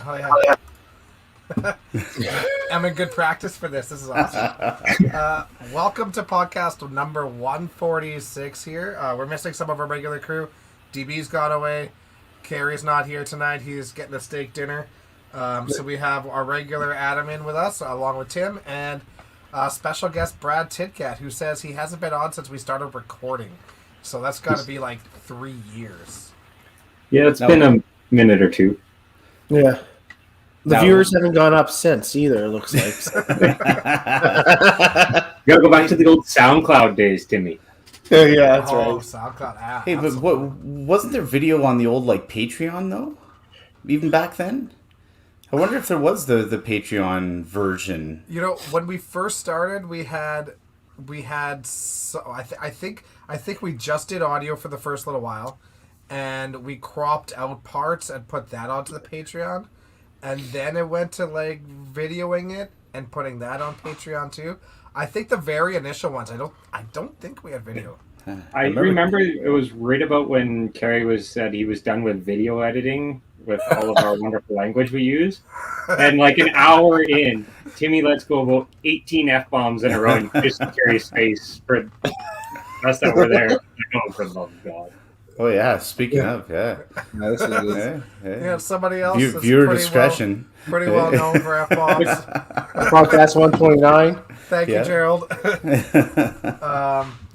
Oh yeah. I'm in good practice for this. This is awesome. Welcome to podcast number 146 here. We're missing some of our regular crew. DB's gone away. Carrie's not here tonight. He's getting a steak dinner. So we have our regular Adam in with us, along with Tim, and special guest Brad Titcat, who says he hasn't been on since we started recording. So that's got to be like 3 years. Yeah, it's been a minute or two. Yeah. The viewers haven't gone up since either, it looks like. You gotta go back to the old SoundCloud days, Timmy. Yeah, that's right. SoundCloud. Hey, but wasn't there video on the old Patreon though? Even back then? I wonder if there was the Patreon version. You know, when we first started, we had I think we just did audio for the first little while, and we cropped out parts and put that onto the Patreon. And then it went to videoing it and putting that on Patreon too. I think the very initial ones. I don't think we had video. I remember it was right about when Carrie said he was done with video editing with all of our wonderful language we use, and an hour in, Timmy lets go about 18 F-bombs in a row and just Carrie's face for us that were there. Oh, for the love of God. Oh yeah, speaking of, No, this is good. Yeah, somebody else. Viewer discretion. Pretty well known for F-bombs. Podcast 129. Thank you, Gerald.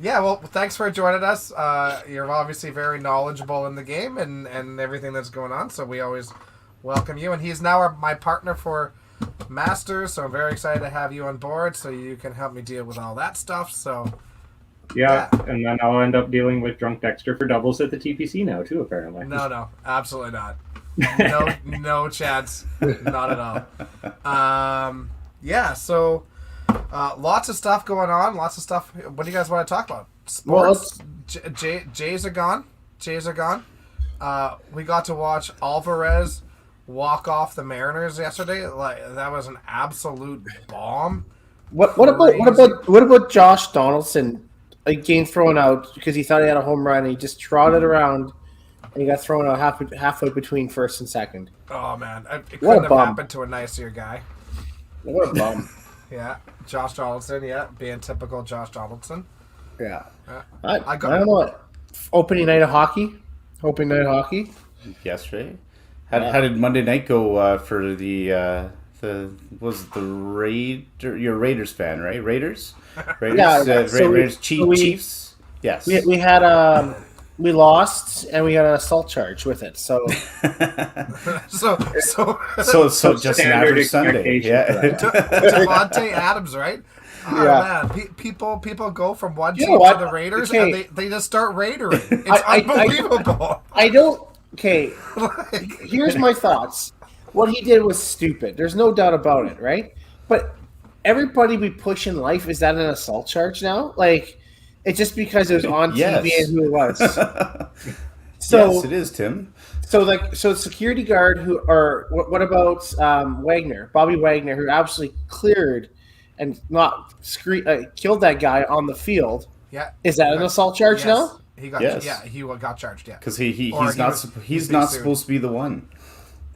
Well, thanks for joining us. You're obviously very knowledgeable in the game and everything that's going on, so we always welcome you. And he's now my partner for Masters, so I'm very excited to have you on board so you can help me deal with all that stuff. So. Yeah, and then I'll end up dealing with Drunk Dexter for doubles at the TPC now, too, apparently. No, absolutely not. No chance. Not at all. So lots of stuff going on. Lots of stuff. What do you guys want to talk about? Sports. Well, Jays are gone. We got to watch Alvarez walk off the Mariners yesterday. That was an absolute bomb. What about Josh Donaldson? Getting thrown out because he thought he had a home run and he just trotted around and he got thrown out halfway between first and second. Oh man, it couldn't have happened to a nicer guy. What a bum. Yeah, Josh Donaldson. Yeah, being typical Josh Donaldson. Yeah. I don't know what. Opening night of hockey. Yesterday. How did Monday night go for the you're a Raiders fan, right? Raiders? Yeah. Raiders Chiefs. Yes. We had we lost and we got an assault charge with it. So so just an average Sunday. Yeah. Devontae Adams, right? Oh, yeah. Man, people go from one team to the Raiders and they just start raidering. It's unbelievable. Okay. Here's my thoughts. What he did was stupid. There's no doubt about it, right? But everybody we push in life, is that an assault charge now? It's just because it was on TV and who it was. So, yes, it is, Tim. So security guard what about Wagner, Bobby Wagner, who absolutely cleared and not killed that guy on the field? Yeah. Is that an assault charge now? He got charged. Yeah. Because he's not supposed to be the one.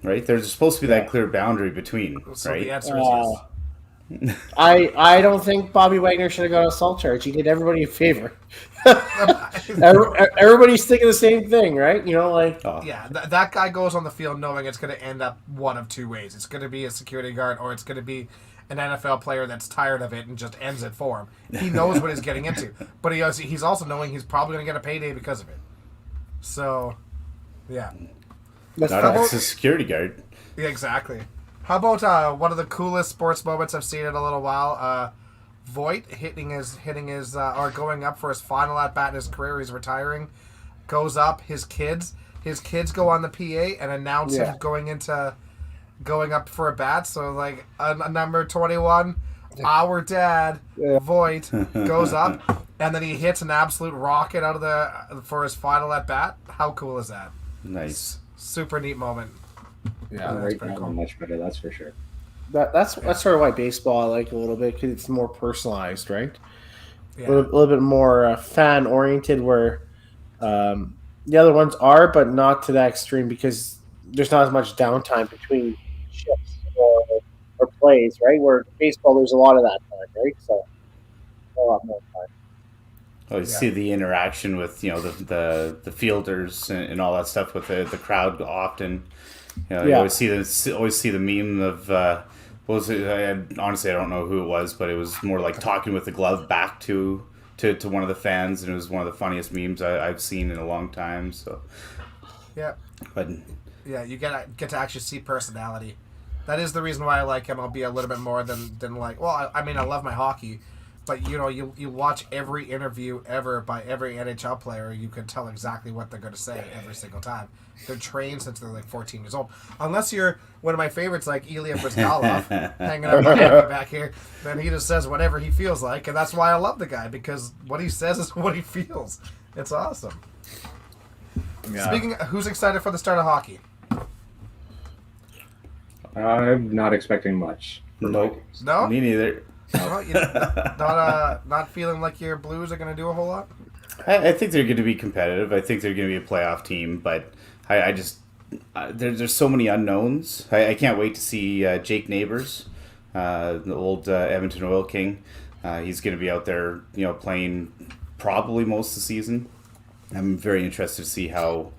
Right, there's supposed to be that clear boundary between. So right, the answer is yes. I don't think Bobby Wagner should have got an assault charge. He did everybody a favor. Everybody's thinking the same thing, right? Yeah, that guy goes on the field knowing it's going to end up one of two ways. It's going to be a security guard, or it's going to be an NFL player that's tired of it and just ends it for him. He knows what he's getting into, but he's also knowing he's probably going to get a payday because of it. So, yeah. It's a security guard. Yeah, exactly. How about one of the coolest sports moments I've seen in a little while? Voit hitting his or going up for his final at bat in his career. He's retiring. Goes up. His kids go on the PA and announce him going up for a bat. So a number 21, our dad, Voit, goes up, and then he hits an absolute rocket out of for his final at bat. How cool is that? Nice. Super neat moment. Yeah, that's pretty cool. Much better, that's for sure. That's sort of why baseball I like a little bit, because it's more personalized, right? Yeah. A little bit more fan oriented, where the other ones are, but not to that extreme, because there's not as much downtime between or plays, right? Where baseball, there's a lot of that time, right? So a lot more time. Oh, you see the interaction with the fielders and all that stuff with the crowd often. You always see the meme of what was it? Honestly, I don't know who it was, but it was more like talking with the glove back to one of the fans, and it was one of the funniest memes I've seen in a long time. So Yeah. but Yeah, you get to actually see personality. That is the reason why I like MLB a little bit more than like. Well, I mean, I love my hockey, but you watch every interview ever by every NHL player, you can tell exactly what they're going to say every single time. They're trained since they're like 14 years old. Unless you're one of my favorites, like Ilya Brizgalov, hanging out back here, then he just says whatever he feels like, and that's why I love the guy, because what he says is what he feels. It's awesome. Yeah. Speaking, who's excited for the start of hockey? I'm not expecting much. nope, No? me neither. Well, not feeling like your Blues are going to do a whole lot? I think they're going to be competitive. I think they're going to be a playoff team, but I just there's so many unknowns. I can't wait to see Jake Neighbors, the old Edmonton Oil King. He's going to be out there, playing probably most of the season. I'm very interested to see how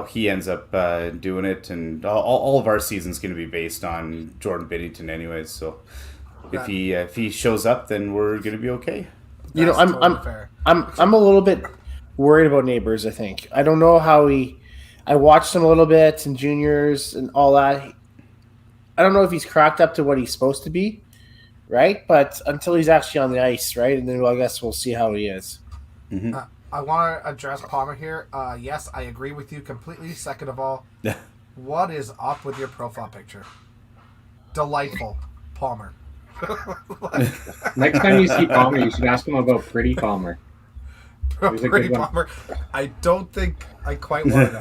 he ends up doing it, and all of our season's going to be based on Jordan Binnington, anyways. So if he shows up, then we're going to be okay. That's totally fair. I'm a little bit worried about Neighbors. I think I don't know how I watched him a little bit in juniors and all that. I don't know if he's cracked up to what he's supposed to be, right? But until he's actually on the ice, right, and then I guess we'll see how he is. Mm-hmm. I want to address Palmer here. Yes, I agree with you completely. Second of all, what is up with your profile picture? Delightful, Palmer. Next time you see Palmer, you should ask him about Pretty Palmer. was a Pretty good one. Palmer. I don't think I quite want to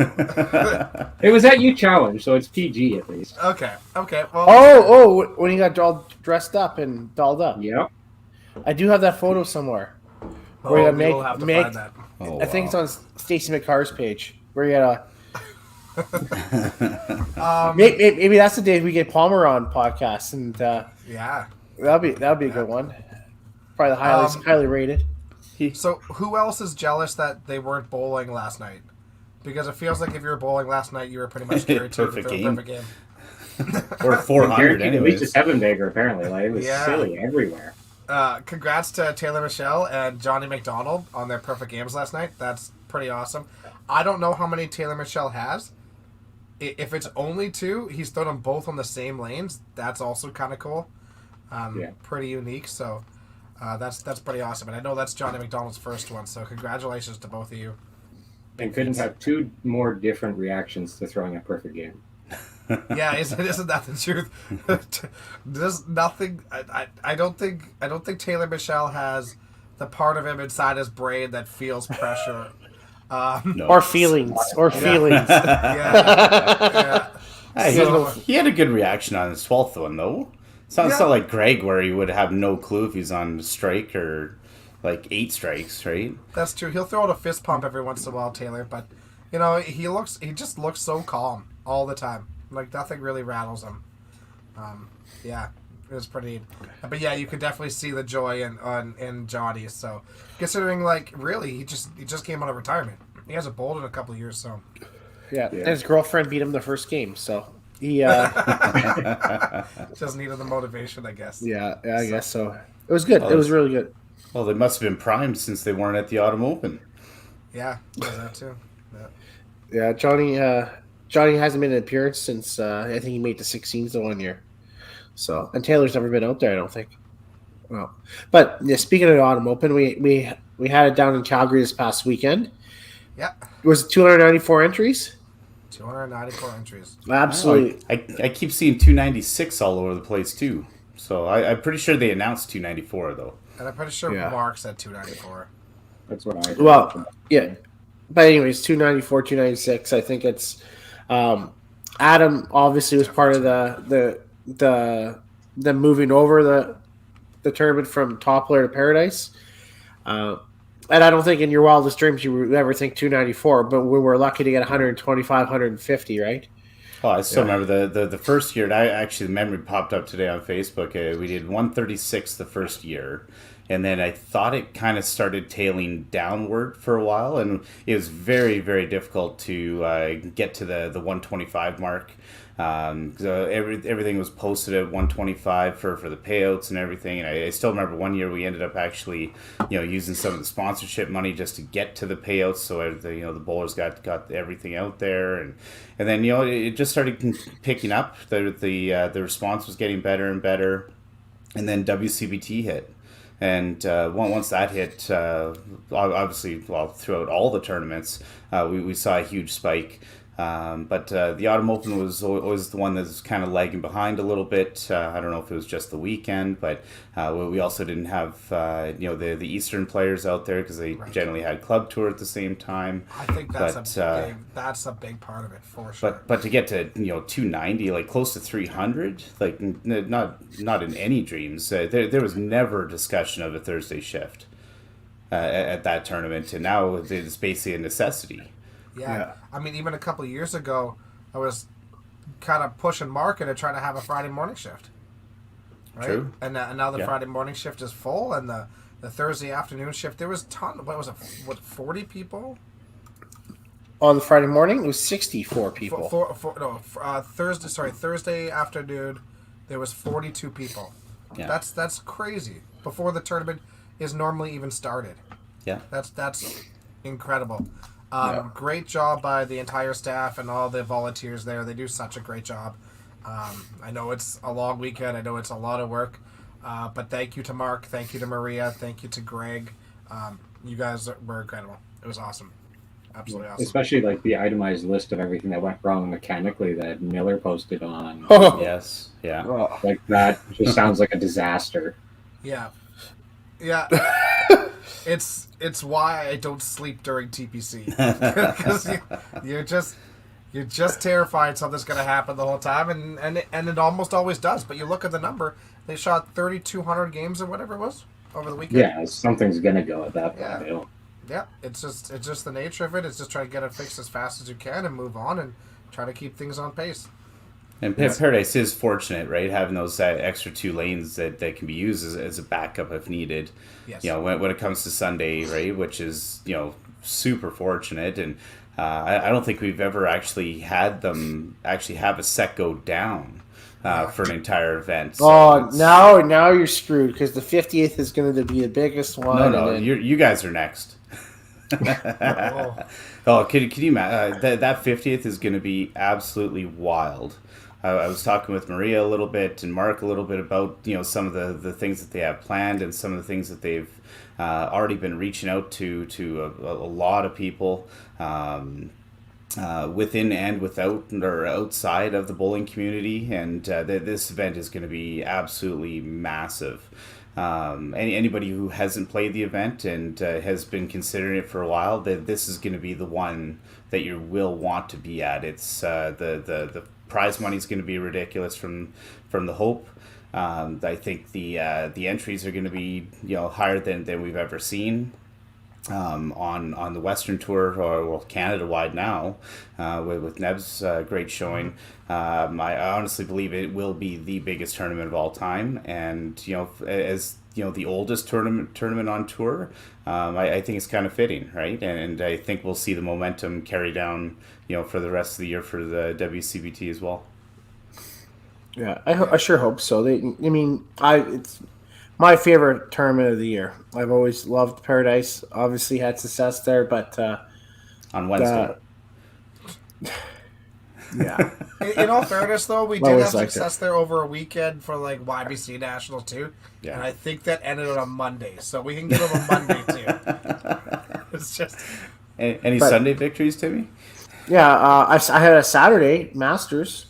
know. It was at You Challenge, so it's PG at least. Okay. Well. Oh, when he got all dressed up and dolled up. Yep. I do have that photo somewhere. Oh, Where we you will have to make- find that. Oh, I think it's wow. on Stacey McCarr's page. Where you got Um, maybe that's the day we get Palmer on podcast, and yeah. that'll be a good one. Probably the highly rated. So who else is jealous that they weren't bowling last night? Because it feels like if you were bowling last night, you were pretty much guaranteed Perfect to throw a perfect game. Or 400 Guaranteed at least a anyways. seven bagger, apparently. Like, it was Yeah. silly everywhere. Congrats to Taylor Michelle and Johnny McDonald on their perfect games last night. That's pretty awesome. I don't know how many Taylor Michelle has. If it's only 2, he's thrown them both on the same lanes. That's also kind of cool. Yeah. Pretty unique. So that's pretty awesome. And I know that's Johnny McDonald's first one. So congratulations to both of you. And couldn't have two more different reactions to throwing a perfect game. Yeah, isn't that the truth? There's nothing. I don't think Taylor Michelle has the part of him inside his brain that feels pressure. No. Or feelings. Yeah. Hey, So- he had a good reaction on his 12th one, though. It's not like Greg, where he would have no clue if he's on strike or like 8 strikes, right? That's true. He'll throw out a fist pump every once in a while, Taylor, but he just looks so calm all the time. Like nothing really rattles him. Yeah, it was pretty. But yeah, you could definitely see the joy in Johnny. So considering really he just came out of retirement. He hasn't bowled in a couple of years, so Yeah. And his girlfriend beat him the first game, so he just needed the motivation, I guess. I guess so. It was good. It was really good. Well, they must have been primed since they weren't at the Autumn Open. Yeah, there's that too. Yeah, Johnny hasn't made an appearance since I think he made the 16s the one year. So, and Taylor's never been out there, I don't think. Well, but yeah, speaking of the Autumn Open, we had it down in Calgary this past weekend. Yeah, It was 294 entries. 294 entries. Absolutely. I keep seeing 296 all over the place, too. So I'm pretty sure they announced 294, though. And I'm pretty sure Yeah. Mark said 294. That's what I did. Well, yeah. But anyways, 294, 296. I think it's Adam obviously was part of the moving over the tournament from Top Layer to Paradise. And I don't think in your wildest dreams you would ever think 294, but we were lucky to get 125, 150, right? Oh, I still remember the first year. I actually, the memory popped up today on Facebook. We did 136 the first year, and then I thought it kind of started tailing downward for a while, and it was very, very difficult to get to the 125 mark. So everything was posted at 125 for the payouts and everything. And I still remember one year we ended up actually, using some of the sponsorship money just to get to the payouts. So the bowlers got everything out there, and then it just started picking up. The response was getting better and better, and then WCBT hit. And once that hit, obviously, throughout all the tournaments, we saw a huge spike. But the Autumn Open was always the one that's kind of lagging behind a little bit. I don't know if it was just the weekend, but we also didn't have the Eastern players out there because they generally had club tour at the same time. I think that's a big part of it for sure. But to get to 290, like close to 300, like not in any dreams. There was never discussion of a Thursday shift at that tournament, and now it's basically a necessity. Yeah. I mean, even a couple of years ago, I was kind of pushing Mark into trying to have a Friday morning shift. Right? True. And now the Friday morning shift is full, and the Thursday afternoon shift, there was what was it, 40 people? On the Friday morning, it was 64 people. Thursday afternoon, there was 42 people. Yeah. That's crazy. Before the tournament is normally even started. Yeah. That's incredible. Great job by the entire staff and all the volunteers there. They do such a great job. I know it's a long weekend. I know it's a lot of work. But thank you to Mark. Thank you to Maria. Thank you to Greg. You guys were incredible. It was awesome. Absolutely awesome. Especially like the itemized list of everything that went wrong mechanically that Miller posted on. Yes. Yeah. Like that just sounds like a disaster. Yeah. Yeah. It's why I don't sleep during TPC, because you're just terrified something's going to happen the whole time, and it almost always does. But you look at the number; they shot 3,200 games or whatever it was over the weekend. Yeah, something's going to go at that point. Yeah, it's just the nature of it. It's just trying to get it fixed as fast as you can and move on and try to keep things on pace. And Paradise is fortunate, right? Having those extra 2 lanes that can be used as a backup if needed. Yes. When it comes to Sunday, right? Which is, super fortunate. And I don't think we've ever actually had them actually have a set go down for an entire event. So now you're screwed because the 50th is going to be the biggest one. No, you guys are next. Can you imagine? That 50th is going to be absolutely wild. I was talking with Maria a little bit and Mark a little bit about some of the things that they have planned and some of the things that they've already been reaching out to a lot of people within and without or outside of the bowling community, and this event is going to be absolutely massive. Anybody who hasn't played the event and has been considering it for a while, this is going to be the one that you will want to be at. It's the prize money is going to be ridiculous from the Hope. I think the entries are going to be higher than we've ever seen on the Western Tour or Canada wide now with Neb's great showing. I honestly believe it will be the biggest tournament of all time, and as the oldest tournament on tour, I think it's kind of fitting, right? And I think we'll see the momentum carry down for the rest of the year for the WCBT as well. Yeah, I sure hope so. It's my favorite tournament of the year. I've always loved Paradise. Obviously had success there, but on Wednesday. Yeah. In all fairness, though, we did have success there over a weekend for like YBC National too. Yeah. And I think that ended on a Monday, so we can give them a Monday too. It's just any Sunday victories, Timmy? Yeah, I had a Saturday Masters.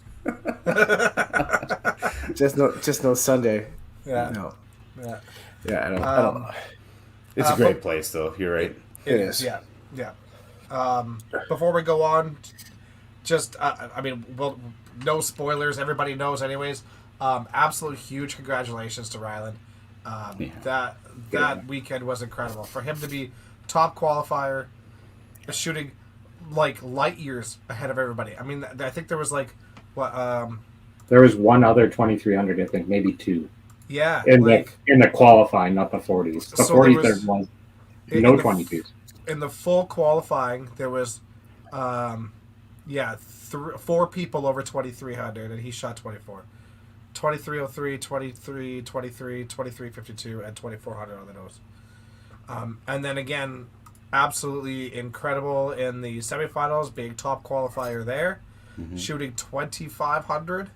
just no Sunday. Yeah. No. Yeah. Yeah, I don't know. It's a great place, though. You're right. It is. Yeah. Before we go on, just no spoilers. Everybody knows, anyways. Absolute huge congratulations to Ryland. That weekend was incredible for him to be top qualifier, shooting like light years ahead of everybody. I mean, I think there was like What? There was one other 2300, I think, maybe two Yeah, in like the qualifying, not the 40s. The So there 40s was- there was in no the- 22s. in the full qualifying, there was, four people over 2300, and he shot 24. 2303, 2323, 2352, and 2400 on the nose. And then again, absolutely incredible in the semifinals, being top qualifier there, shooting 2500.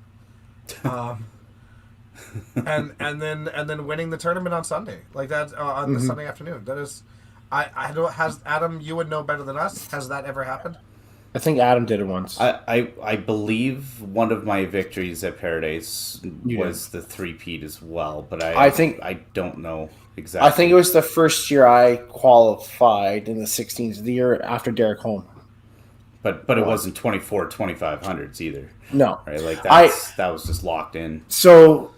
And then winning the tournament on Sunday, like that on the Sunday afternoon. That is, I don't, has Adam, you would know better than us. Has that ever happened? I think Adam did it once. I believe one of my victories at Paradise You was the three-peat as well, but I think- I don't know exactly. I think it was the first year I qualified in the 16s, the year after Derek Holm. but it wasn't 2500s either, No. right? Like I- that was just locked in. So,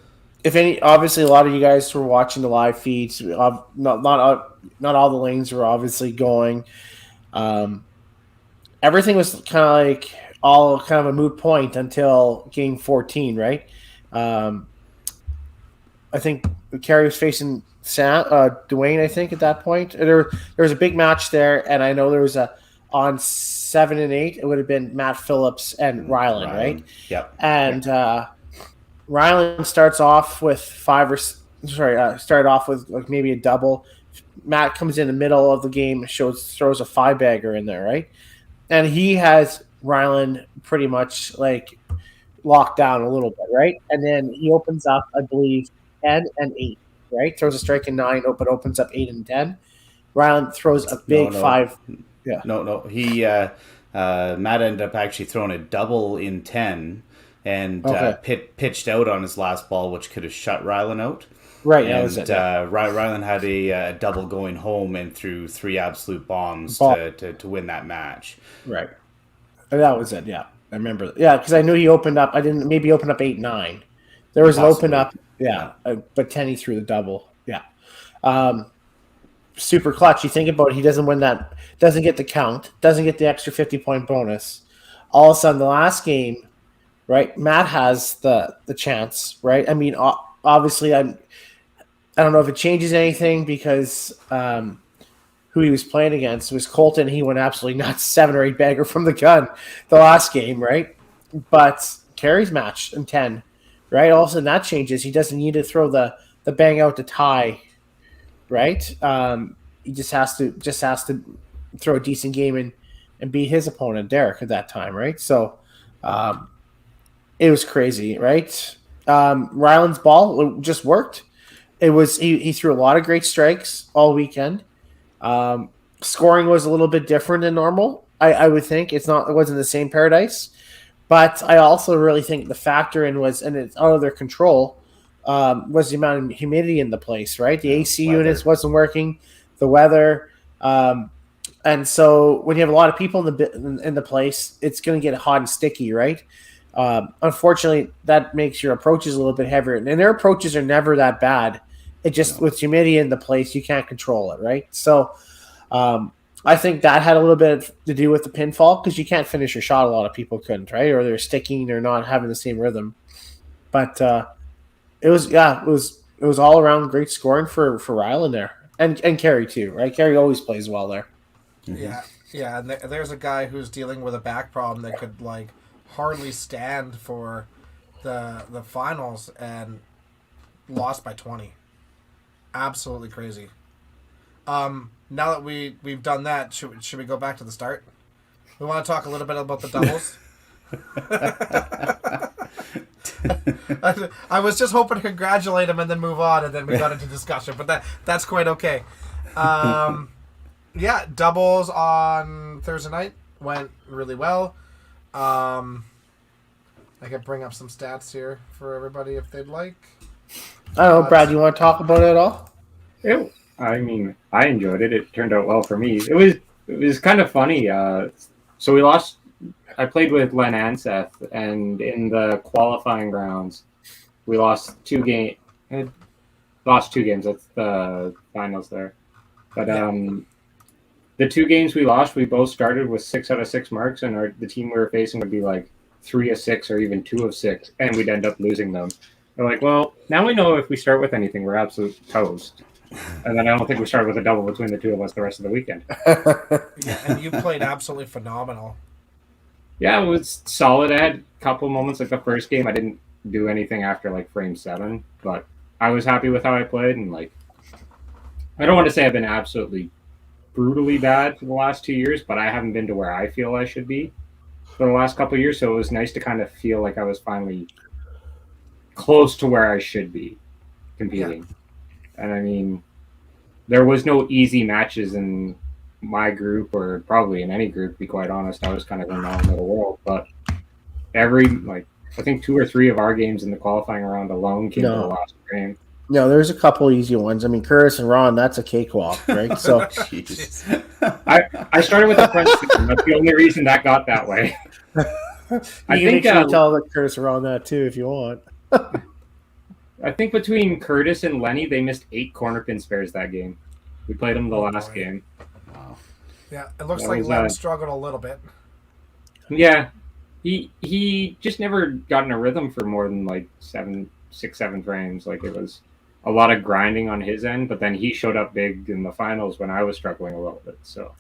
if any, obviously, a lot of you guys were watching the live feeds. Not all the lanes were obviously going. Everything was kind of like all kind of a moot point until game 14, right? I think Kerry was facing Dwayne. I think at that point there was a big match there, and I know there was on 7 and 8. It would have been Matt Phillips and Ryland, right? Yep. And Ryland starts off with started off with like maybe a double. Matt comes in the middle of the game, throws a 5-bagger in there, right? And he has Ryland pretty much like locked down a little bit, right? And then he opens up, I believe, 10 and 8, right? Throws a strike in 9, but opens up 8 and 10. Ryland throws a big No. 5. No. He Matt ended up actually throwing a double in 10 and pitched out on his last ball, which could have shut Ryland out. Right, that And was it. Yeah. Ryland had a double going home and threw 3 absolute bombs Bomb. to win that match. Right. And that was it, yeah. I remember. Yeah, because I knew he opened up. I didn't maybe open up 8-9. There was an open up, yeah, but 10 he threw the double. Yeah. Super clutch. You think about it, he doesn't win that, doesn't get the count, doesn't get the extra 50-point bonus. All of a sudden, the last game, right, Matt has the chance, right? I mean, obviously, I don't know if it changes anything because who he was playing against was Colton. He went absolutely nuts, 7 or 8 bagger from the gun the last game, right? But Kerry's match in 10, right? All of a sudden that changes. He doesn't need to throw the bang out to tie, right? He just has to throw a decent game and beat his opponent, Derek, at that time, right? So it was crazy, right? Ryland's ball just worked. It was he threw a lot of great strikes all weekend. Scoring was a little bit different than normal. I would think it wasn't the same Paradise, but I also really think the factor in was, and it's out of their control, was the amount of humidity in the place. Right, the AC weather. units wasn't working, the weather, and so when you have a lot of people in the place, it's going to get hot and sticky, right? Unfortunately, that makes your approaches a little bit heavier, and their approaches are never that bad. It just with humidity in the place, you can't control it, right? So, I think that had a little bit to do with the pinfall because you can't finish your shot. A lot of people couldn't, right? Or they're sticking, or not having the same rhythm. But it was all around great scoring for Ryland there, and Kerry too, right? Kerry always plays well there. Yeah. And there's a guy who's dealing with a back problem that could like hardly stand for the finals and lost by 20. Absolutely crazy. Now that we've done that, should we go back to the start? We want to talk a little bit about the doubles. I was just hoping to congratulate him and then move on, and then we got into discussion, but that's quite okay. Yeah, doubles on Thursday night went really well. I can bring up some stats here for everybody if they'd like. I don't know, Brad. You want to talk about it at all? I mean, I enjoyed it. It turned out well for me. It was kind of funny. So we lost. I played with Len Anseth, and in the qualifying rounds, we lost 2 games. Lost 2 games. That's the finals there. But the 2 games we lost, we both started with 6 out of 6 marks, and the team we were facing would be like 3 of 6 or even 2 of 6, and we'd end up losing them. They're like, well, now we know if we start with anything, we're absolute toast. And then I don't think we started with a double between the two of us the rest of the weekend. Yeah, and you played absolutely phenomenal. Yeah, it was solid. I had a couple moments like the first game. I didn't do anything after like frame 7, but I was happy with how I played. And like, I don't want to say I've been absolutely brutally bad for the last 2 years, but I haven't been to where I feel I should be for the last couple of years. So it was nice to kind of feel like I was finally close to where I should be competing. Yeah. And I mean, there was no easy matches in my group, or probably in any group, to be quite honest. I was kind of in my own little world. But I think 2 or 3 of our games in the qualifying round alone came to the last frame. No, there's a couple easy ones. I mean, Curtis and Ron, that's a cakewalk, right? So I started with a French system. That's the only reason that got that way. I think you tell Curtis and Ron that too if you want. I think between Curtis and Lenny, they missed 8 corner pin spares that game. We played them the last game. Wow. Yeah, it looks like Len struggled a little bit. Yeah, he just never got in a rhythm for more than like 6, 7 frames. Like, it was a lot of grinding on his end, but then he showed up big in the finals when I was struggling a little bit. So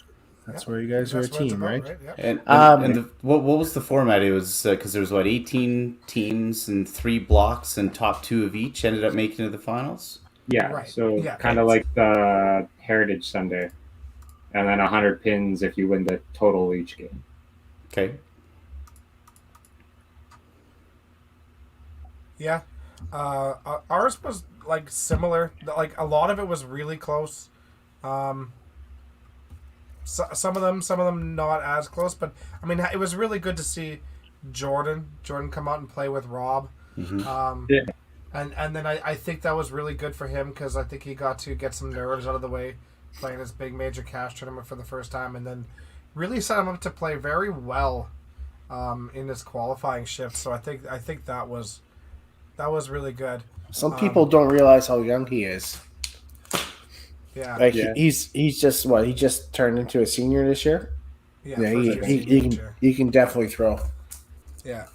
that's where you guys were a team, right? Yep. And what was the format? It was because there was 18 teams and 3 blocks, and top 2 of each ended up making it to the finals. Yeah, right. So kind of like the Heritage Sunday, and then 100 pins if you win the total each game. Okay. Yeah, ours was like similar. Like, a lot of it was really close. Some of them not as close, but I mean, it was really good to see Jordan come out and play with Rob. Mm-hmm. Yeah. And then I think that was really good for him, because I think he got to get some nerves out of the way playing this big major cash tournament for the first time, and then really set him up to play very well in his qualifying shift. So I think that was really good. Some people don't realize how young he is. Yeah, like he's just he just turned into a senior this year. Yeah, he can definitely throw. Yeah.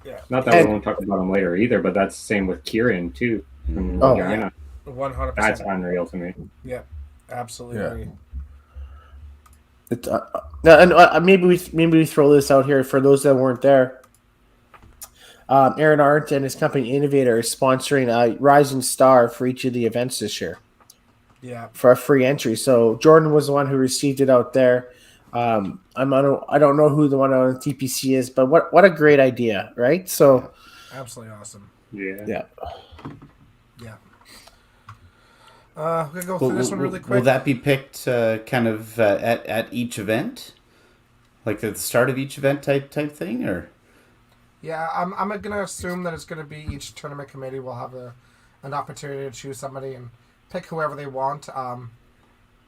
Yeah. Not that we won't talk about him later either, but that's the same with Kieran too. From Regina. 100%. That's unreal to me. Yeah, absolutely. And maybe we throw this out here for those that weren't there. Aaron Arndt and his company Innovator is sponsoring a Rising Star for each of the events this year. Yeah, for a free entry. So Jordan was the one who received it out there. I don't know who the one on TPC is, but what a great idea, right? So absolutely awesome. Yeah. We're gonna go through this one really quick. Will that be picked kind of at each event, like at the start of each event type thing, or? Yeah, I'm gonna assume that it's gonna be each tournament committee will have an opportunity to choose somebody and pick whoever they want.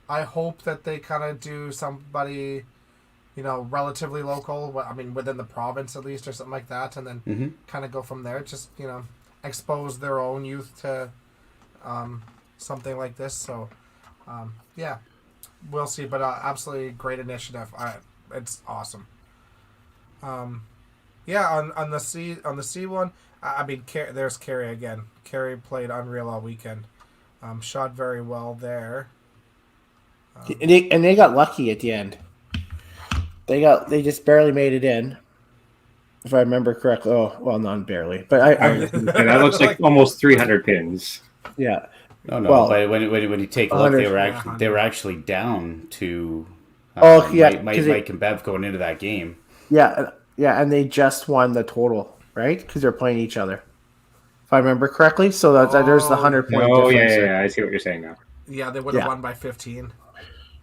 I hope that they kind of do somebody, relatively local. I mean, within the province at least, or something like that, and then kind of go from there. Just expose their own youth to something like this. So, we'll see. But absolutely great initiative. It's awesome. On the C one, I mean, there's Carrie again. Carrie played unreal all weekend. Shot very well there. And they got lucky at the end. They just barely made it in, if I remember correctly. Oh, well, not barely, but that looks like almost 300 pins. Yeah. No. Well, but when you take a look, they were actually down to. Mike and Bev going into that game. Yeah, and they just won the total, right? Because they're playing each other, if I remember correctly. So there's the 100-point difference. Oh yeah, I see what you're saying now. Yeah, they would have won by 15.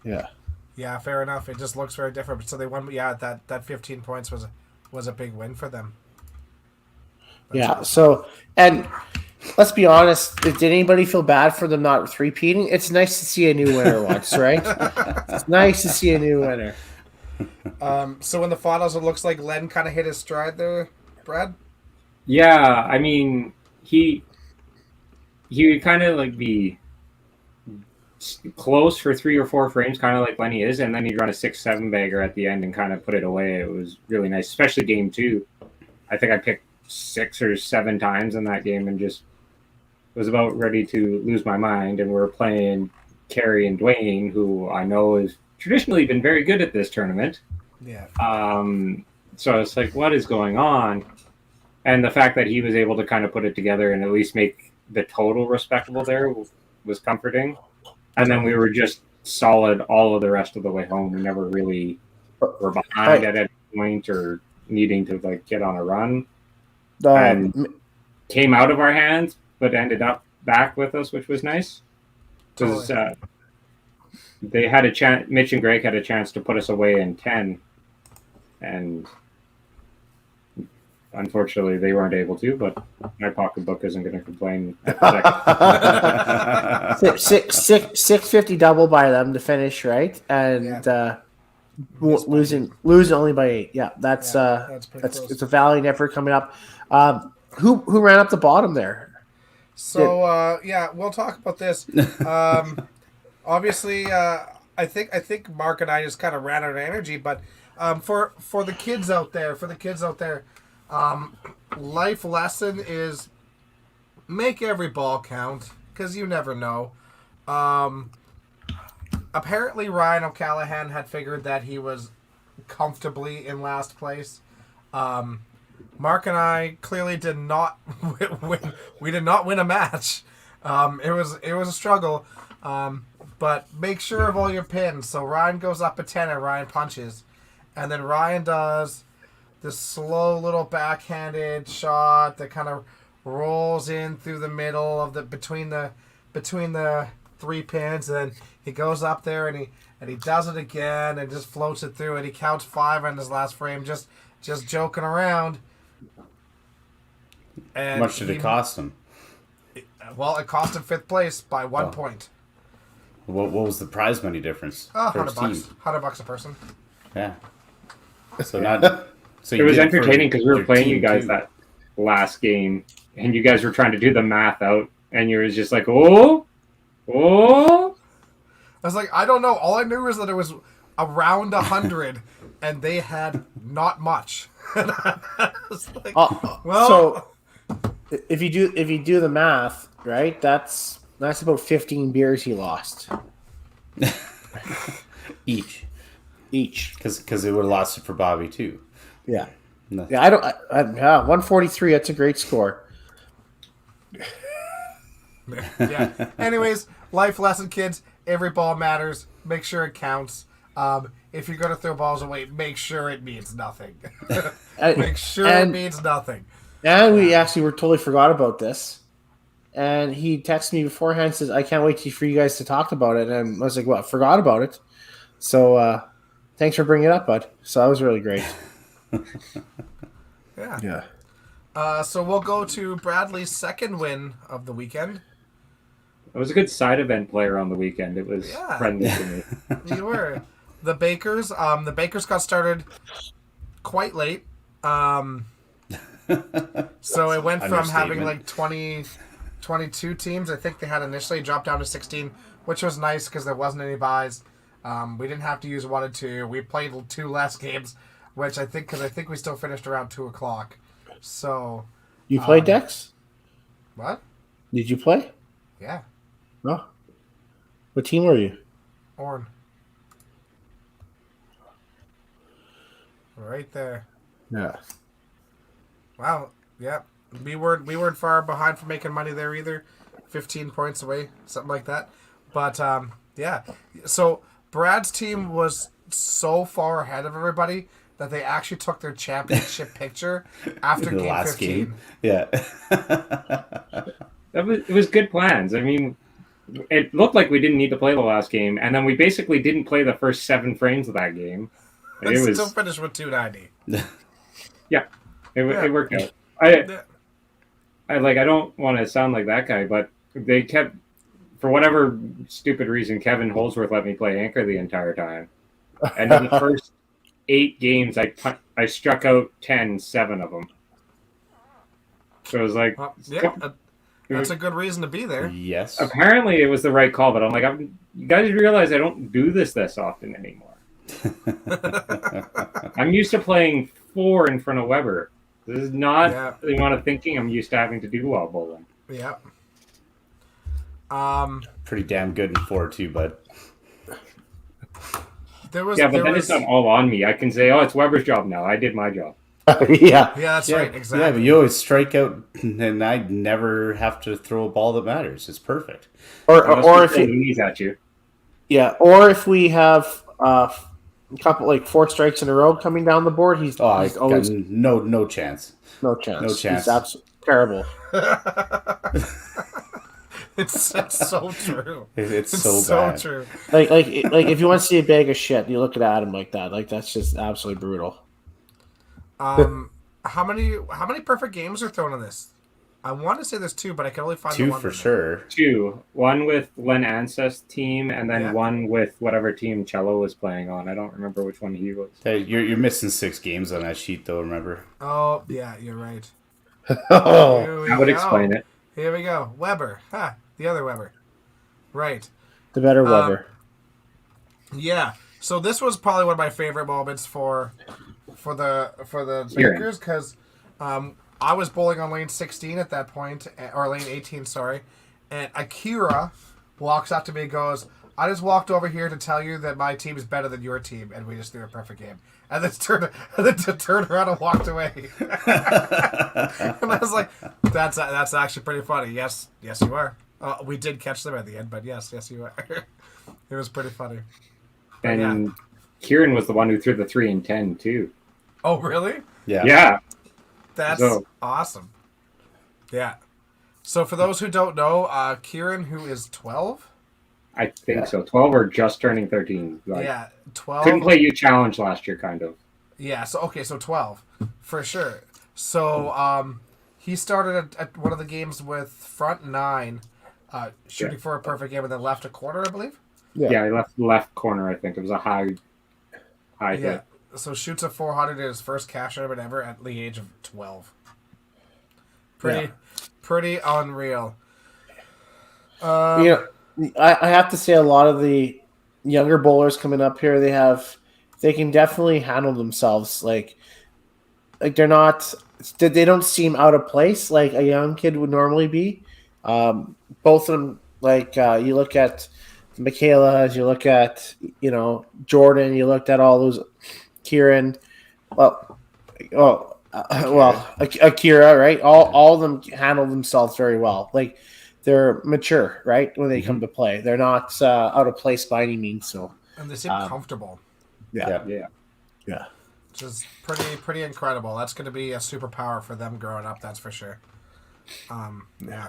Yeah. Yeah, fair enough. It just looks very different. So they won. Yeah, that 15 points was a big win for them. That's awesome. So, and let's be honest, did anybody feel bad for them not repeating? It's nice to see a new winner once, right? It's nice to see a new winner. So in the finals, it looks like Len kind of hit his stride there, Brad. Yeah, I mean, he would kind of like be close for 3 or 4 frames, kind of like Lenny is, and then he'd run a 6-7 bagger at the end and kind of put it away. It was really nice, especially game 2. I think I picked 6 or 7 times in that game and just was about ready to lose my mind. And we were playing Kerry and Dwayne, who I know has traditionally been very good at this tournament. Yeah. So I was like, what is going on? And the fact that he was able to kind of put it together and at least make the total respectable there was comforting. And then we were just solid all of the rest of the way home. We never really were behind at any point or needing to like get on a run. And came out of our hands, but ended up back with us, which was nice. Because they had a chance. Mitch and Greg had a chance to put us away in 10, and unfortunately, they weren't able to. But my pocketbook isn't going to complain. At the second. 650 double by them to finish, right? And losing only by 8. Yeah, that's it's a valiant effort coming up. Who ran up the bottom there? So we'll talk about this. Obviously, I think Mark and I just kind of ran out of energy, but for the kids out there, life lesson is make every ball count, because you never know. Apparently, Ryan O'Callahan had figured that he was comfortably in last place. Mark and I clearly did not win. We did not win a match. It was a struggle. But make sure of all your pins. So Ryan goes up a 10 and Ryan punches, and then Ryan does this slow little backhanded shot that kind of rolls in through the middle of the between the 3 pins, and then he goes up there and he does it again and just floats it through, and he counts 5 on his last frame, just joking around. And how much did it cost him? Well, it cost him 5th place by 1 point. What was the prize money difference? $100. $100 a person. Yeah. So not. So it was entertaining because we were playing you guys that last game, and you guys were trying to do the math out, and you were just like, oh. I was like, I don't know. All I knew was that it was around 100, and they had not much. And I was like, so if you do the math, right, that's about 15 beers he lost each because it would have lost it for Bobby too. Yeah. I don't. 143. That's a great score. Yeah. Anyways, life lesson, kids. Every ball matters. Make sure it counts. If you're going to throw balls away, make sure it means nothing. Make sure it means nothing. And we actually totally forgot about this. And he texted me beforehand and says, I can't wait for you guys to talk about it. And I was like, well, forgot about it. So thanks for bringing it up, bud. So that was really great. Yeah. So we'll go to Bradley's second win of the weekend. I was a good side event player on the weekend. It was friendly to me. You were. The Bakers. The Bakers got started quite late. So it went from having like 22 teams. I think they had initially dropped down to 16, which was nice because there wasn't any buys. We didn't have to use 1 and 2. We played 2 less games, which I think we still finished around 2:00. So you played Dex? What? Did you play? Yeah. No. What team were you? Orn. Right there. Yeah. Wow. Yeah. We weren't far behind for making money there either. 15 points away, something like that. But yeah. So Brad's team was so far ahead of everybody that they actually took their championship picture after the game last 15. game. Yeah. It was good plans. I mean, it looked like we didn't need to play the last game, and then we basically didn't play the first 7 frames of that game. It was still finished with 290. Yeah, it worked out. I don't want to sound like that guy, but they kept, for whatever stupid reason, Kevin Holsworth let me play anchor the entire time, and in the first 8 games, I struck out 7 of them. So it was like, that's a good reason to be there. Yes. Apparently, it was the right call, but I'm like, you guys realize I don't do this often anymore. I'm used to playing 4 in front of Weber. This is not Yeah. the amount of thinking I'm used to having to do while bowling. Yeah. Pretty damn good in 4-2, but There was. Yeah, but there then was, it's not all on me. I can say, "Oh, it's Weber's job now. I did my job." Yeah. Yeah, that's right. Exactly. Yeah, but you always strike out, and I never have to throw a ball that matters. It's perfect. Or if he's at you. yeah, or if we have a couple like 4 strikes in a row coming down the board, he's Oh, he's I always got no chance. no chance. no chance. He's absolutely terrible. It's so true. It's It's so so bad. true. Like if you want to see a bag of shit, you look at Adam like that. Like that's just absolutely brutal. How many perfect games are thrown in this? I want to say there's 2, but I can only find the 2 one for with it. sure. 2. One with Len Anseth's team, and then Yeah. one with whatever team Cello was playing on. I don't remember which one he was. Hey, you're missing 6 games on that sheet, though. Remember? Oh yeah, you're right. Oh, Here we I would go. explain it. Here we go. Weber. The other Weber. Right. the better Weber. Yeah. So this was probably one of my favorite moments for the Kieran. Lakers because I was bowling on lane 16 at that point, or lane 18, sorry, and Akira walks up to me and goes, "I just walked over here to tell you that my team is better than your team, and we just threw a perfect game." And then turned around and walked away. And I was like, "That's actually pretty funny." Yes, you are. We did catch them at the end, but yes, you are. It was pretty funny. And Kieran was the one who threw the 3 and 10 too. Oh, really? Yeah. Yeah. That's So- awesome. Yeah. So for those who don't know, Kieran, who is 12? I think so. 12 or just turning 13. Like, Yeah, 12. couldn't play you challenge last year, kind of. Yeah, so 12 for sure. So he started at one of the games with front 9, shooting for a perfect game, and then left a quarter, I believe. Yeah, he left corner, I think. It was a high Yeah. hit. So shoots a 400 in his first cash tournament ever at the age of 12. Pretty unreal. I have to say a lot of the younger bowlers coming up here, they can definitely handle themselves. Like they don't seem out of place like a young kid would normally be. Both of them, like you look at Michaela, you look at Jordan, you looked at all those Kieran, Akira, right? All of them handle themselves very well. Like they're mature, right? When they come to play, they're not out of place by any means. So And they seem comfortable, Yeah. which is pretty incredible. That's going to be a superpower for them growing up, that's for sure. Yeah,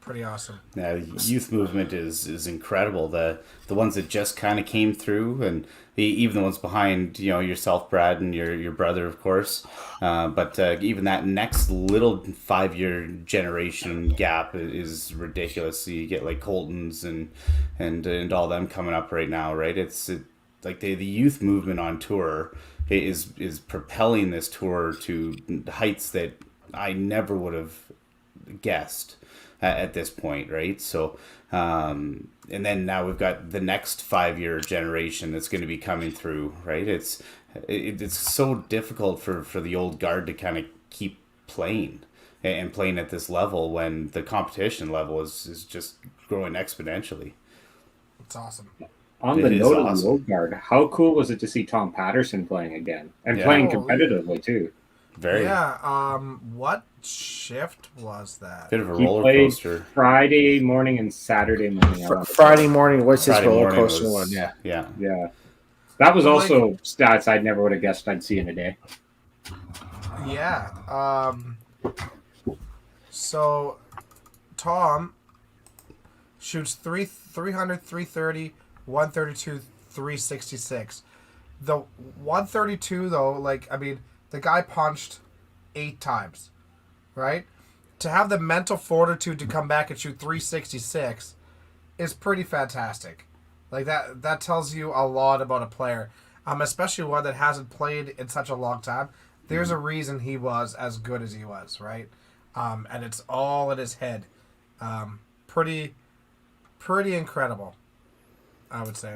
pretty awesome. Yeah, youth movement is incredible. The ones that just kind of came through, and even the ones behind, yourself, Brad, and your brother, of course. But even that next little 5-year generation gap is ridiculous. So you get like Colton's and all them coming up right now, right? Like the youth movement on tour is propelling this tour to heights that I never would have guessed at this point, right? So, and then now we've got the next 5-year generation that's going to be coming through, right? It's so difficult for the old guard to kind of keep playing and playing at this level when the competition level is just growing exponentially. It's awesome. On It the is note of awesome. the old guard, how cool was it to see Tom Patterson playing again and Yeah. playing Holy. competitively too? Very Yeah. What shift was that? bit of a He roller played coaster. Friday morning and Saturday morning. I want to say. Friday morning was his Friday roller morning coaster was- one. Yeah. Yeah. Yeah, that was Well, also stats I never would have guessed I'd see in a day. Yeah. So Tom shoots 300, 330, 132, 366. The 132 though, the guy punched 8 times, right? To have the mental fortitude to come back and shoot 366 is pretty fantastic. Like that tells you a lot about a player, especially one that hasn't played in such a long time. There's a reason he was as good as he was, right? And it's all in his head. Pretty incredible, I would say.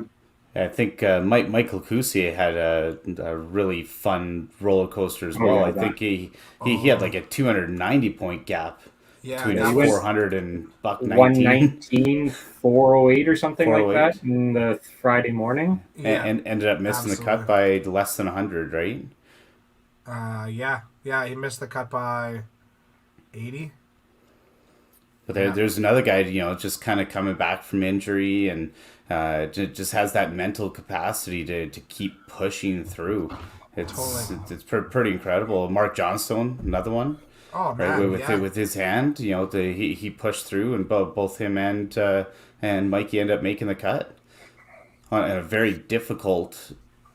I think Michael Cusier had a really fun roller coaster as Oh, well. yeah, I that- think he had like a 290 point gap Yeah, between that his was 400 and buck 19, 119, 408 or something like 408. that in the Friday morning. yeah, and ended up missing the cut absolutely. by less than 100, right? Yeah, he missed the cut by 80. But Yeah. there's another guy, just kind of coming back from injury and just has that mental capacity to keep pushing through. Totally. It's pretty incredible. Mark Johnstone, another one, Oh right? man, With yeah. with his hand, he pushed through, and both him and Mikey end up making the cut on a very difficult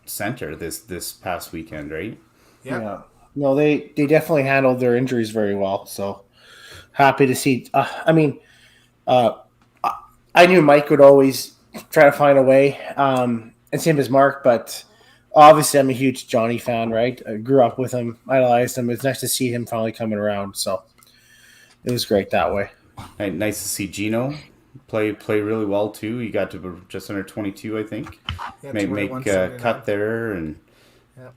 center this past weekend, right? Yep. Yeah. No, they definitely handled their injuries very well. So happy to see. Uh, I knew Mike would always try to find a way, and same as Mark. But obviously, I'm a huge Johnny fan. Right, I grew up with him, idolized him. It's nice to see him finally coming around. So it was great that way. Nice to see Gino play really well too. He got to just under 22, I think. Yeah, Make 21.79. cut there, and Yep.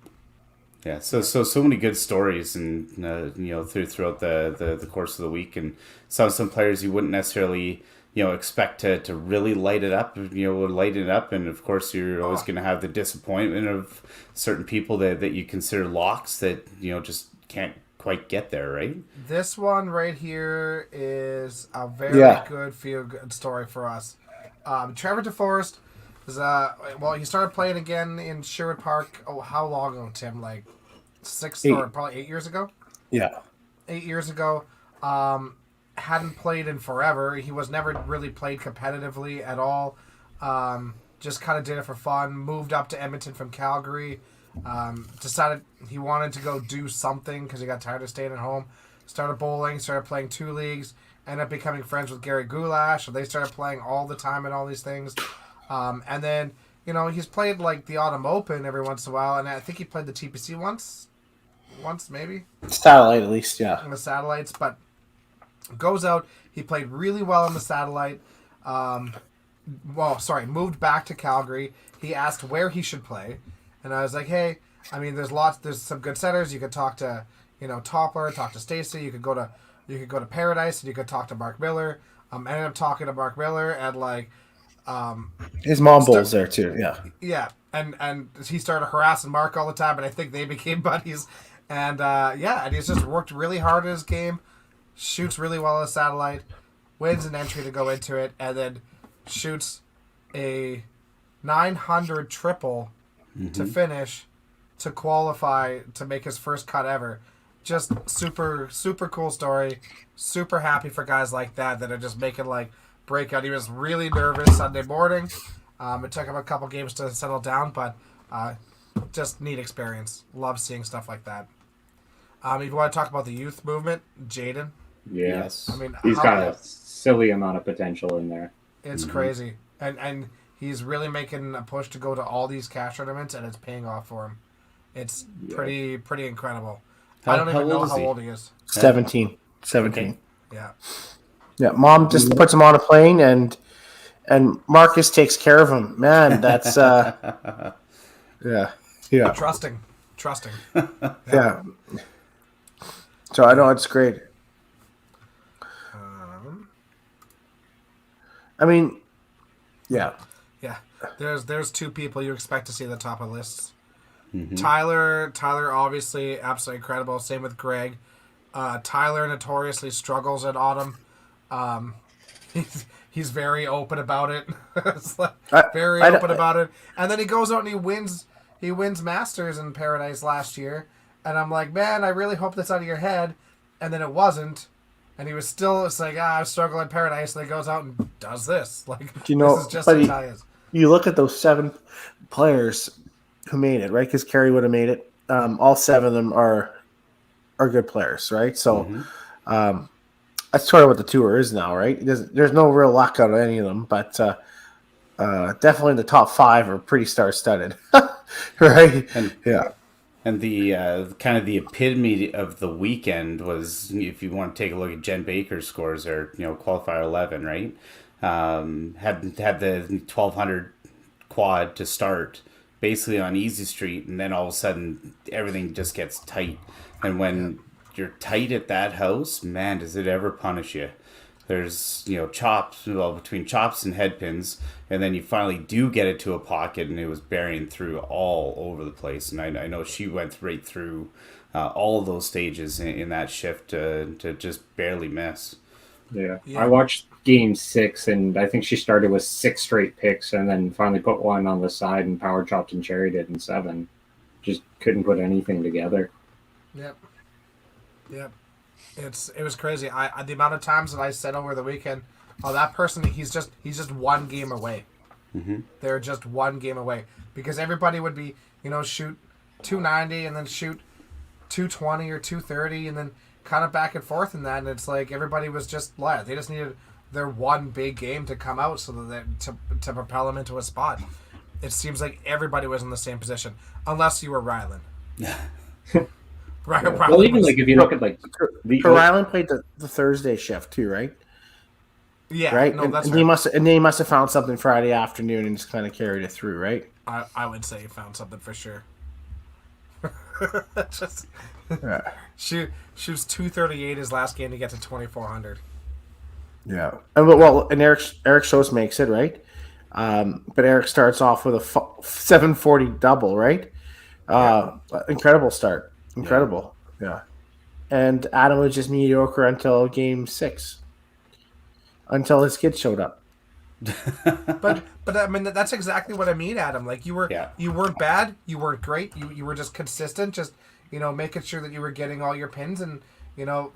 yeah, so many good stories, and throughout the course of the week, and some players you wouldn't necessarily expect to really light it up, lighten it up, and of course you're always going to have the disappointment of certain people that you consider locks that just can't quite get there, right? This one right here is a very Yeah. good feel-good story for us. Trevor DeForest is he started playing again in Sherwood Park. Oh, how long ago, Tim? Like 6 or probably 8 years ago. Yeah. 8 years ago. Hadn't played in forever. He was never really played competitively at all. Just kind of did it for fun. Moved up to Edmonton from Calgary. Decided he wanted to go do something because he got tired of staying at home. Started bowling. Started playing 2 leagues. Ended up becoming friends with Gary Goulash. So they started playing all the time and all these things. And then he's played like the Autumn Open every once in a while, and I think he played the TPC once maybe Satellite, at least. Yeah. in the satellites, but goes out. He played really well in the satellite. Moved back to Calgary. He asked where he should play, and I was like, hey, I mean, there's some good centers. You could talk to, Toppler, talk to Stacy. You could go to Paradise, and you could talk to Mark Miller. Ended up talking to Mark Miller, and like, His mom bowls there too. Yeah. yeah, and he started harassing Mark all the time, and I think they became buddies. And and he's just worked really hard at his game, shoots really well at a satellite, wins an entry to go into it, and then shoots a 900 triple to finish to qualify to make his first cut ever. Just super, super cool story. Super happy for guys like that are just making like breakout. He was really nervous Sunday morning. It took him a couple games to settle down, but just neat experience. Love seeing stuff like that. If you want to talk about the youth movement, Jaden, Yeah. Yes. I mean, He's got a silly amount of potential in there. it's crazy, and he's really making a push to go to all these cash tournaments, and it's paying off for him. It's pretty incredible. I don't even know how old he is. 17. 17. Okay. Yeah, Yeah. Mom just puts him on a plane, and Marcus takes care of him. Man, that's yeah. Yeah. trusting. Yeah. So I know it's great. I mean, yeah. Yeah, there's 2 people you expect to see at the top of lists. Tyler obviously absolutely incredible. Same with Greg. Tyler notoriously struggles at Autumn. He's very open about it. It's like, very open about it. And then he goes out and he wins Masters in Paradise last year. And I'm like, man, I really hope that's out of your head. And then it wasn't. And he was still, it's like, I struggle in Paradise. And he goes out and does this. Like, this is just but how Ty is. you look at those 7 players who made it, right? Because Kerry would have made it. All 7 of them are good players, right? So that's sort of what the tour is now, right? There's no real luck out of any of them, but definitely the top 5 are pretty star-studded, right? Yeah. And the kind of the epitome of the weekend was, if you want to take a look at Jen Baker's scores, or qualifier 11, right? Had the 1200 quad to start, basically on easy street, and then all of a sudden everything just gets tight. And when you're tight at that house, man, does it ever punish you. There's, chops, between chops and head pins, and then you finally do get it to a pocket, and it was burying through all over the place. And I know she went right through all of those stages in that shift to just barely miss. Yeah. Yeah. I watched game 6, and I think she started with 6 straight picks, and then finally put one on the side and power chopped and cherried it in 7. Just couldn't put anything together. Yep. It was crazy. The amount of times that I said over the weekend, oh, that person, he's just one game away. Mm-hmm. They're just one game away, because everybody would be, shoot 290 and then shoot 220 or 230 and then kind of back and forth in that, and it's like everybody was just they just needed their one big game to come out so that to propel them into a spot. It seems like everybody was in the same position, unless you were Rylan. Right. Well, even like if you look at like the Ryland played the Thursday shift too, right? Yeah, Right. no, that's and right. he must have found something Friday afternoon and just kind of carried it through, right? I would say he found something for sure. Just Yeah. shoots 238 his last game to get to 2400. Yeah. And Eric Schultz makes it, right? But Eric starts off with a 740 double, right? Incredible start. Incredible. Yeah. And Adam was just mediocre until game 6. Until his kids showed up. But I mean that's exactly what I mean, Adam. Like you weren't bad, you weren't great, you were just consistent, just making sure that you were getting all your pins and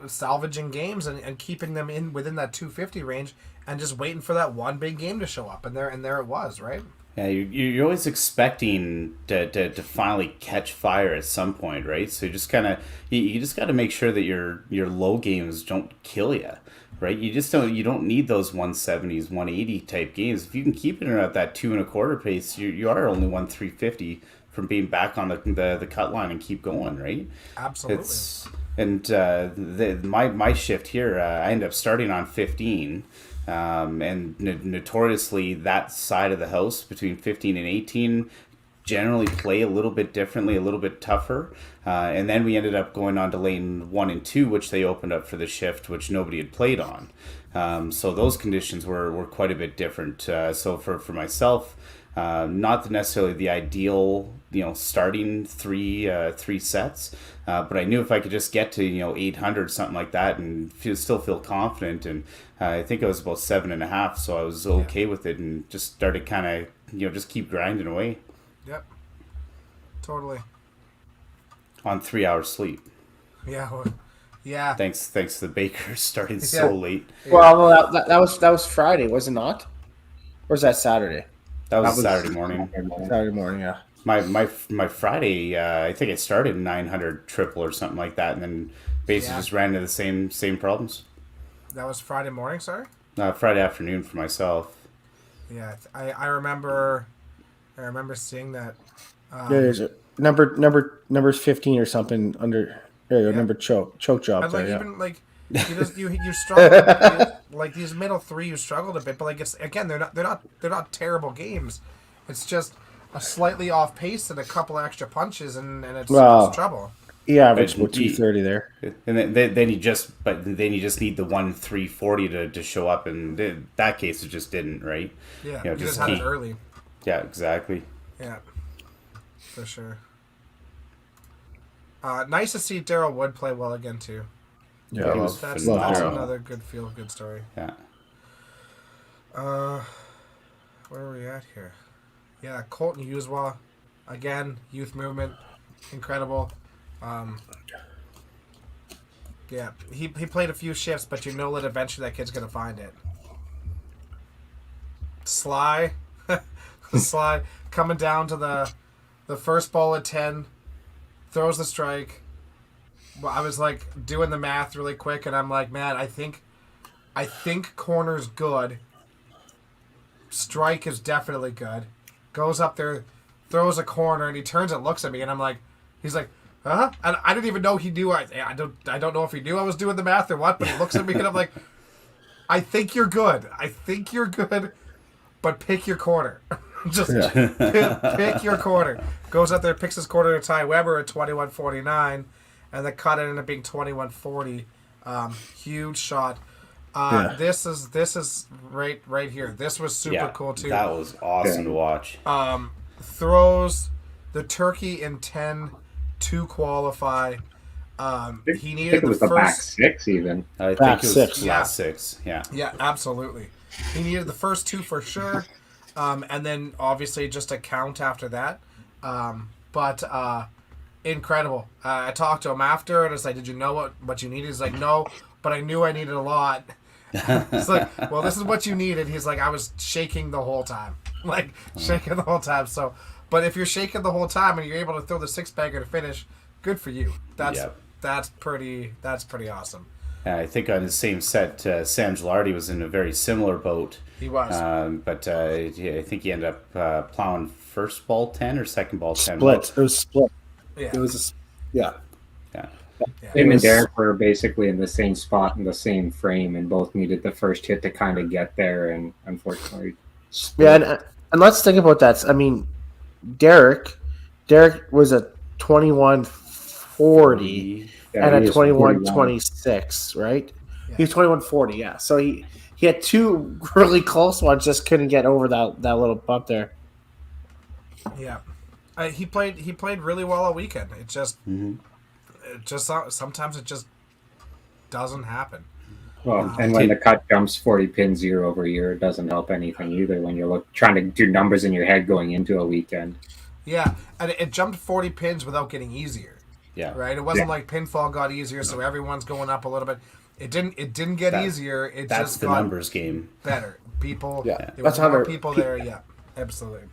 salvaging games and keeping them within that 250 range and just waiting for that one big game to show up, and there it was, right? Yeah, you're always expecting to finally catch fire at some point, right? So you just kind of you just got to make sure that your low games don't kill you, right? You don't need those 170s, 180 type games. If you can keep it at that 2 1/4 pace, you are only 350 from being back on the cut line and keep going, right? Absolutely. My shift here, I ended up starting on 15. And notoriously, that side of the house between 15 and 18 generally play a little bit differently, a little bit tougher. And then we ended up going on to lane 1 and 2, which they opened up for the shift, which nobody had played on. So those conditions were quite a bit different. So for myself, not necessarily the ideal, starting three sets, but I knew if I could just get to 800 something like that and still feel confident, and I think it was about 7.5, so I was okay with it and just started kind of just keep grinding away. Yep. Totally. On 3 hours sleep. Yeah. Thanks to the bakers starting so late. Well, that was Friday, was it not? Or was that Saturday? That was Saturday morning. Saturday morning, yeah. My Friday, I think I started 900 triple or something like that, and then basically just ran into the same problems. That was Friday morning, sorry? Friday afternoon for myself. Yeah, I remember seeing that. There's a number's 15 or something under. There you go, number choke job. And like there, even like you struggled like these middle 3 you struggled a bit, but like it's again they're not terrible games. It's just a slightly off pace and a couple extra punches and it's trouble. He averaged about 230 there. And then you just need the 340 to show up, and in that case it just didn't, right? Yeah, you just had it early. Yeah, exactly. Yeah, for sure. Nice to see Daryl Wood play well again too. Yeah, he was That's phenomenal. another good feel-good story. Yeah. Where are we at here? Yeah, Colton Uswa, again, youth movement, incredible. Yeah, he played a few shifts, but you know that eventually that kid's gonna find it. Sly, Sly coming down to the first ball at 10, throws the strike. Well, I was like doing the math really quick, and I'm like, man, I think corner's good. Strike is definitely good. Goes up there, throws a corner, and he turns and looks at me, and I'm like, he's like, huh? And I didn't even know he knew. I don't know if he knew I was doing the math or what, but he looks at me, and I'm like, I think you're good. But pick your corner. Just pick your quarter. Goes up there, picks his quarter to Ty Weber at 21:49, and the cut ended up being 21:40. Huge shot. This is right here. This was super cool too. That was awesome to watch. Throws the turkey in 10 to qualify. He needed it was the the back first. six even. I think Back it was six. last six. Yeah. Yeah, absolutely. He needed the first two for sure, and then obviously just a count after that. But incredible. I talked to him after, and I was like, "Did you know what you needed?" He's like, "No, but I knew I needed a lot." It's like, "Well, this is what you needed." He's like, "I was shaking the whole time, like shaking the whole time." So, but if you're shaking the whole time and you're able to throw the six bagger to finish, good for you. That's pretty awesome. I think on his same set, Sam Gilardi was in a very similar boat. He was. But I think he ended up plowing first ball 10 or second ball 10. Split. It was split. Yeah. It was Yeah. Him and Derek were basically in the same spot in the same frame, and both needed the first hit to kind of get there, and unfortunately, Yeah, and let's think about that. I mean, Derek was a 21:40 and a 21:26, right? Yeah. He was 21:40, yeah. So he had two really close ones, just couldn't get over that little bump there. Yeah, he played really well all weekend. It just sometimes it just doesn't happen. Well, and when the cut jumps 40 pins year over year, it doesn't help anything either when you're trying to do numbers in your head going into a weekend. Yeah, and it jumped 40 pins without getting easier. Yeah. Right. It wasn't like pinfall got easier, so everyone's going up a little bit. It didn't get easier. That's just the got numbers game. better. People. Yeah. There was That's more how people there. Yeah, absolutely.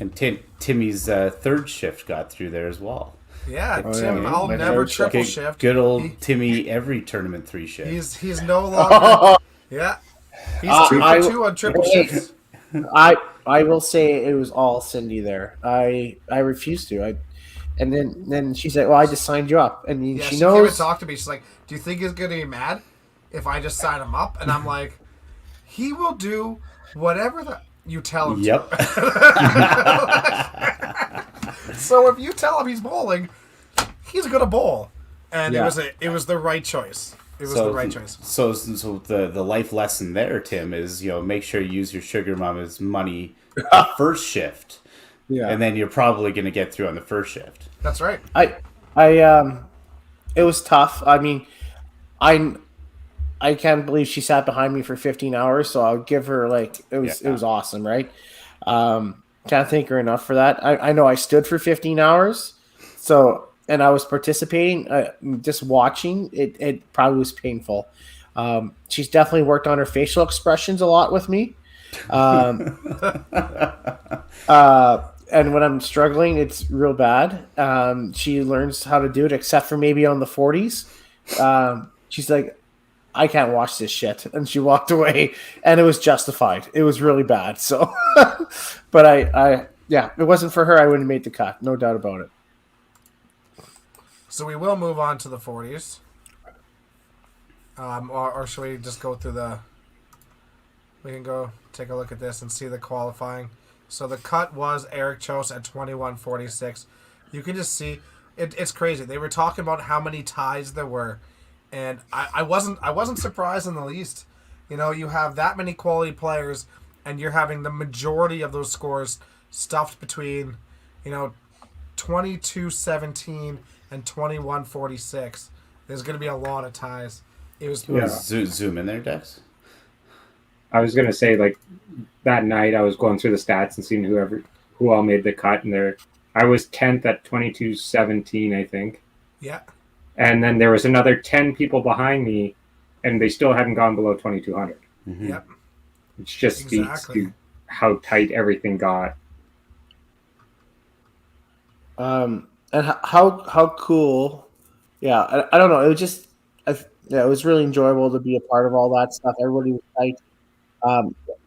And Timmy's third shift got through there as well. Yeah, Oh, Tim. yeah, I'll my never third shift. triple shift. Good old Timmy, every tournament 3 shift. He's no longer. Yeah, he's 2 for 2 on triple shifts. I will say it was all Cindy there. I refused to. And then she's like, "Well, I just signed you up," and Yeah, she she came and knows. talked to me. She's like, "Do you think he's gonna be mad if I just sign him up?" And I'm like, "He will do whatever you tell him." Yep. So if you tell him he's bowling, he's gonna bowl, and Yeah. it was the right choice. It was the right choice. So the life lesson there, Tim, is make sure you use your sugar mama's money the first shift, and then you're probably going to get through on the first shift. That's right. It was tough. I mean, I can't believe she sat behind me for 15 hours. So I'll give her it was awesome, right? Can't thank her enough for that. I know I stood for 15 hours, and I was participating. Just watching it probably was painful. She's definitely worked on her facial expressions a lot with me. And when I'm struggling, it's real bad. She learns how to do it, except for maybe on the 40s. She's like, "I can't watch this shit," and she walked away, and it was justified. It was really bad. So, but if it wasn't for her, I wouldn't have made the cut, no doubt about it. So we will move on to the 40s. Or should we just go through we can go take a look at this and see the qualifying. So the cut was Eric Chose at 21:46. You can just see it's crazy. They were talking about how many ties there were, and I wasn't surprised in the least. You have that many quality players, and you're having the majority of those scores stuffed between 22:17 and 21:46. There's going to be a lot of ties. It was Zoom in there, Dex. I was gonna say, that night I was going through the stats and seeing who all made the cut, and I was 10th at 22:17, I think. Yeah. And then there was another 10 people behind me, and they still hadn't gone below 2200. Mm-hmm. Yep. It just speaks Exactly. to how tight everything got. And how cool. Yeah, I don't know. It was just it was really enjoyable to be a part of all that stuff. Everybody was tight.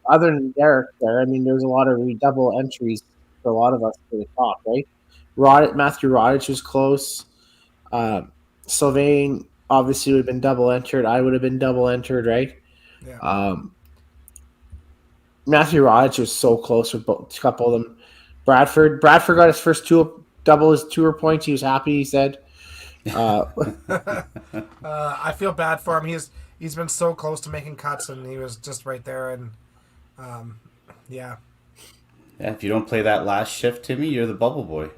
Other than Derek there, I mean, there was a lot of double entries for a lot of us to the top, right? Matthew Roddick was close. Sylvain obviously would have been double entered. I would have been double entered, right? Yeah. Matthew Rodgers was so close with both, a couple of them. Bradford got his first double his tour points. He was happy. He said, I feel bad for him. He's been so close to making cuts, and he was just right there. And yeah. Yeah, if you don't play that last shift, Timmy, you're the bubble boy,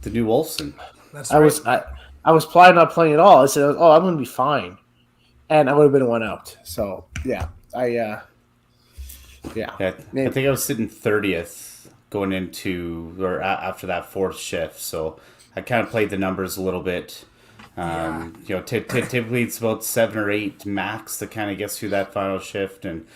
the new Olsen. That's I right. was planning on playing at all. I said, "Oh, I'm going to be fine," and I would have been one out. So yeah, Yeah, I Maybe. think I was sitting 30th going into or after that fourth shift, so I kind of played the numbers a little bit. You know, typically it's about 7 or 8 max that kind of gets through that final shift, and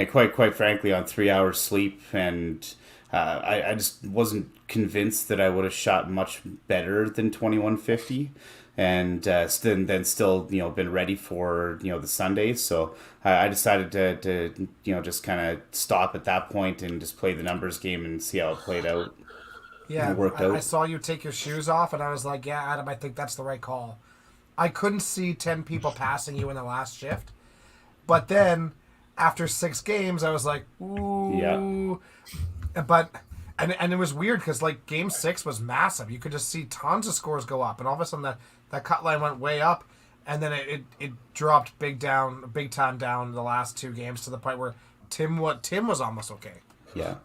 quite frankly, on 3 hours sleep, and I just wasn't convinced that I would have shot much better than 2150. And still been ready for the Sundays, so I decided to just kind of stop at that point and just play the numbers game and see how it played out. Yeah, It worked I out. saw you take your shoes off, and I was like, yeah, Adam, I think that's the right call. I couldn't see 10 people passing you in the last shift. But then, after 6 games, I was like, ooh. Yeah. But, and it was weird, because, like, game 6 was massive. You could just see tons of scores go up, and all of a sudden that cut line went way up, and then it dropped big time down the last 2 games to the point where Tim was almost okay. Yeah.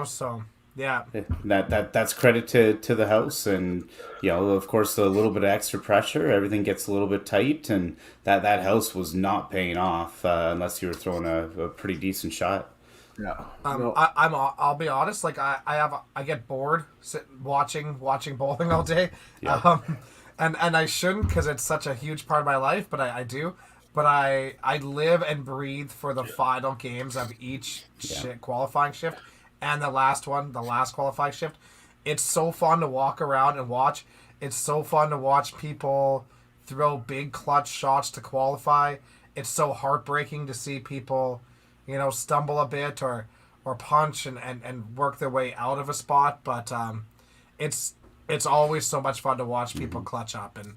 So... Yeah, That's credit to the house, and of course a little bit of extra pressure, everything gets a little bit tight, and that house was not paying off unless you were throwing a pretty decent shot. Yeah. I'll be honest. Like I get bored sitting watching bowling all day, Yeah. and I shouldn't because it's such a huge part of my life. But I do. But I live and breathe for the final games of each qualifying shift, and the last qualifying shift. It's so fun to walk around and watch. It's so fun to watch people throw big clutch shots to qualify. It's so heartbreaking to see people, stumble a bit or punch and work their way out of a spot. But it's always so much fun to watch people clutch up, and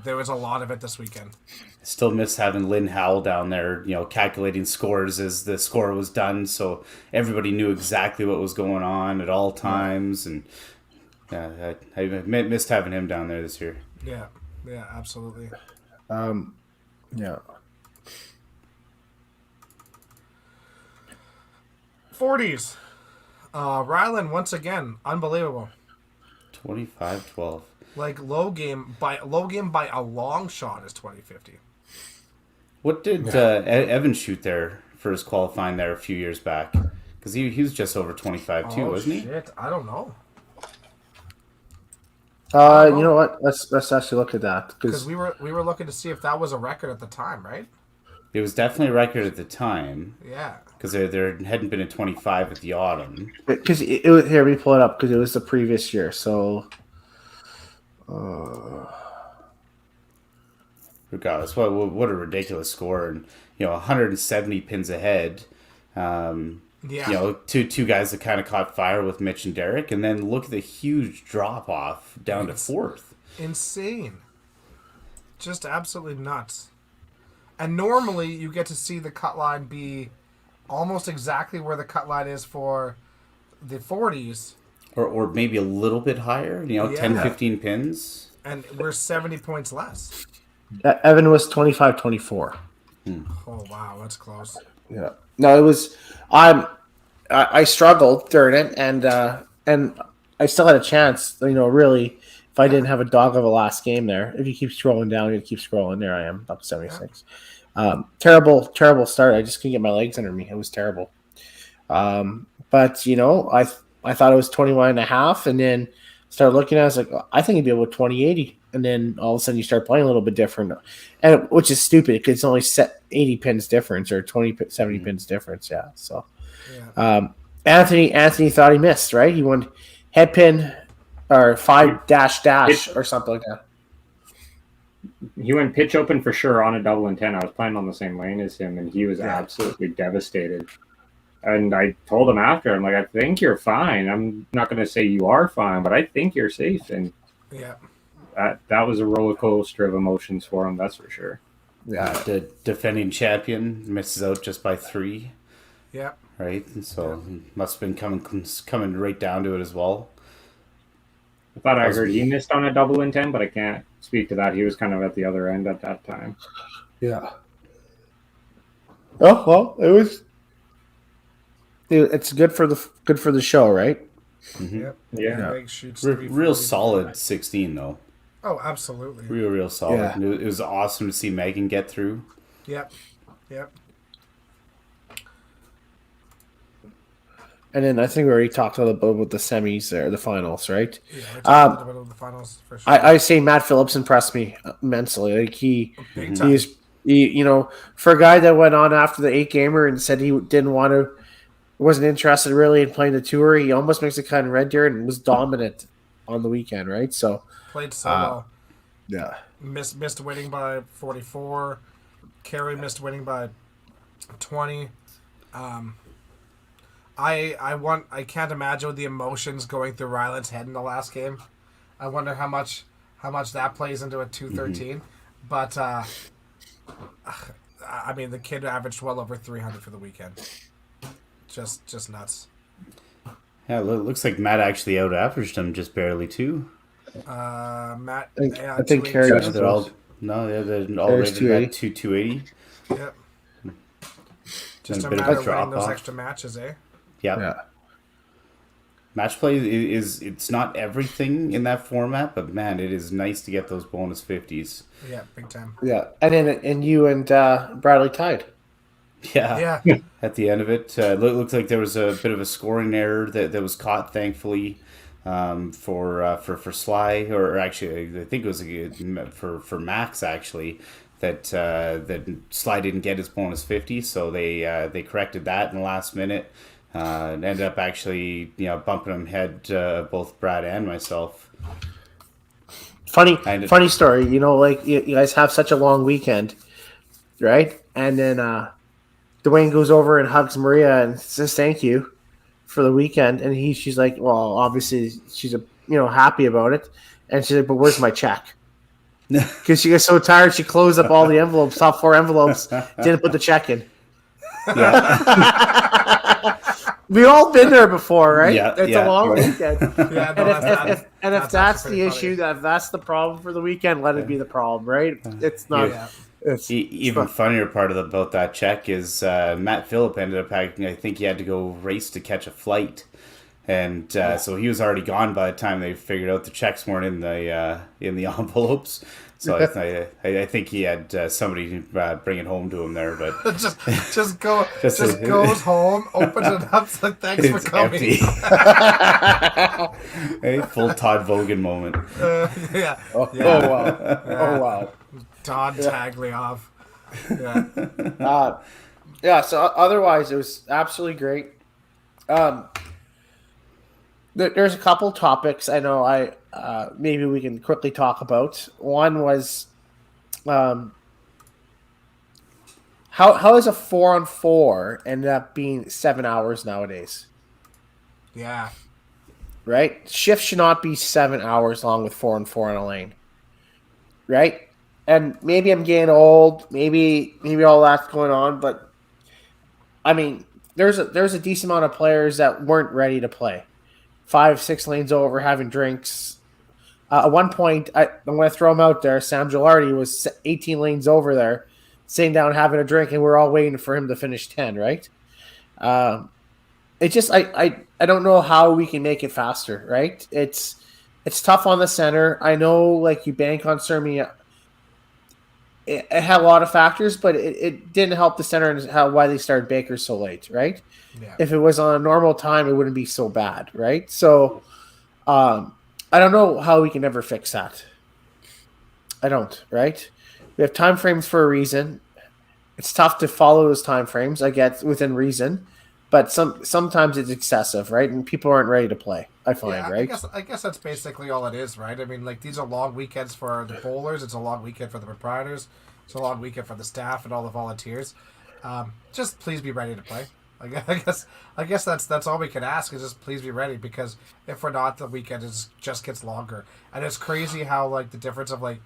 there was a lot of it this weekend. Still miss having Lynn Howell down there, calculating scores as the score was done, so everybody knew exactly what was going on at all times. And I missed having him down there this year. Yeah, absolutely. Yeah. 40s. Ryland once again, unbelievable. 25-12. Like low game by a long shot is 2050. What did Evan shoot there for his qualifying there a few years back? Because he was just over 25 too, wasn't he? Shit, I don't know. You know what? Let's actually look at that Because because we were looking to see if that was a record at the time, right? It was definitely a record at the time Yeah. because there hadn't been a 25 at the autumn. it was here. Let me pull it up because it was the previous year. So. Regardless, what a ridiculous score, and 170 pins ahead. Yeah. Two guys that kind of caught fire with Mitch and Derek, and then look at the huge drop off down to 4th. Insane. Just absolutely nuts. And normally you get to see the cut line be almost exactly where the cut line is for the 40s. Or maybe a little bit higher, 10, 15 pins. And we're 70 points less. Evan was 25-24. Oh, wow. That's close. Yeah. No, it was. I struggled during it, and I still had a chance. Really, if I didn't have a dog of a last game there. If you keep scrolling down, you keep scrolling. There I am, up 76. Terrible start. I just couldn't get my legs under me. It was terrible. But I thought it was 21.5, and then started looking at it. I was like, oh, I think he'd be able to 20-80. And then all of a sudden you start playing a little bit different, and which is stupid because it's only set 80 pins difference or 70 pins difference. Yeah. So, Yeah. Anthony thought he missed, right? He won head pin or 5-dash or something like that. He went pitch open for sure on a double and 10. I was playing on the same lane as him, and he was absolutely devastated. And I told him after, I'm like, I think you're fine. I'm not going to say you are fine, but I think you're safe. And Yeah. that was a roller coaster of emotions for him, that's for sure. Yeah. The defending champion misses out just by 3. Yeah. right? And so must have been coming right down to it as well. I thought I heard he missed on a double in 10, but I can't speak to that. He was kind of at the other end at that time. Yeah. Oh well, it was. It's good for the show, right? Yep. Yeah. Greg shoots Real 340. solid 16 though. Oh, absolutely. Real solid. Yeah. It was awesome to see Megan get through. Yep. Yep. And then I think we already talked a little bit about the semis there, the finals, right? Yeah, we're talking a little bit of the finals for sure. I say Matt Phillips impressed me immensely. Like Big time. for a guy that went on after the 8-gamer and said he didn't want to, wasn't interested really in playing the tour. He almost makes it kind of Red Deer and was dominant on the weekend, right? So Played so well. yeah, Missed winning by 44. Carey missed winning by 20. I can't imagine the emotions going through Ryland's head in the last game. I wonder how much that plays into a 213. But I mean, the kid averaged well over 300 for the weekend. Just nuts. Yeah, it looks like Matt actually out-averaged him just barely too. Matt, I think Carey Yeah, was they're all they're all There's rated at 280. Yep. Just a And a bit of matter a of winning those drop-off. extra matches, eh? Yeah. yeah. Match play it's not everything in that format, but man, it is nice to get those bonus 50s. Yeah, big time. Yeah, and you and Bradley tied. Yeah. Yeah. At the end of it, looked like there was a bit of a scoring error that was caught, thankfully, for Sly, or actually, I think it was for Max actually. That Sly didn't get his bonus 50, so they corrected that in the last minute. And ended up actually bumping him head both Brad and myself. Funny story. Like you guys have such a long weekend, right? And then Dwayne goes over and hugs Maria and says thank you for the weekend, and she's like, well, obviously she's happy about it, and she's like, but where's my check? Because she gets so tired, she closed up all the envelopes, top 4 envelopes, didn't put the check in. Yeah. We've all been there before, right? Yeah, It's yeah. a long weekend. Yeah, no, If that's actually the pretty issue, funny. if that's the problem for the weekend, let it be the problem, right? It's not. Yeah. It's Even funnier part about that check is Matt Phillip ended up having, I think he had to go race to catch a flight. And so he was already gone by the time they figured out the checks weren't in the envelopes. So I think he had somebody bring it home to him there, but just goes home, opens it up, it's like thanks for it's coming. empty. A full Todd Vogan moment. Yeah. oh Yeah. wow, oh wow. Todd Tagliaff. Yeah. Yeah. So otherwise, it was absolutely great. There's a couple topics I know maybe we can quickly talk about. One was how is a 4-on-4 ended up being 7 hours nowadays? Yeah. Right? Shift should not be 7 hours long with 4-on-4 on a lane. Right? And maybe I'm getting old, maybe all that's going on, but I mean, there's a decent amount of players that weren't ready to play. 5-6 lanes over, having drinks. At one point, I'm going to throw him out there. Sam Gilardi was 18 lanes over there, sitting down having a drink, and we're all waiting for him to finish 10. Right? It just I don't know how we can make it faster. Right? It's tough on the center. I know, like you bank on Sermi. It had a lot of factors, but it didn't help the center and why they started Baker so late. Right? Yeah. If it was on a normal time, it wouldn't be so bad, right? So, I don't know how we can ever fix that. I don't, right? We have time frames for a reason. It's tough to follow those time frames. I get within reason, but sometimes it's excessive, right? And people aren't ready to play. I find, Yeah, right? I guess that's basically all it is, right? I mean, like, these are long weekends for the bowlers. It's a long weekend for the proprietors. It's a long weekend for the staff and all the volunteers. Just please be ready to play. I guess that's all we can ask is just please be ready, because if we're not, the weekend just gets longer. And it's crazy how, like, the difference of, like,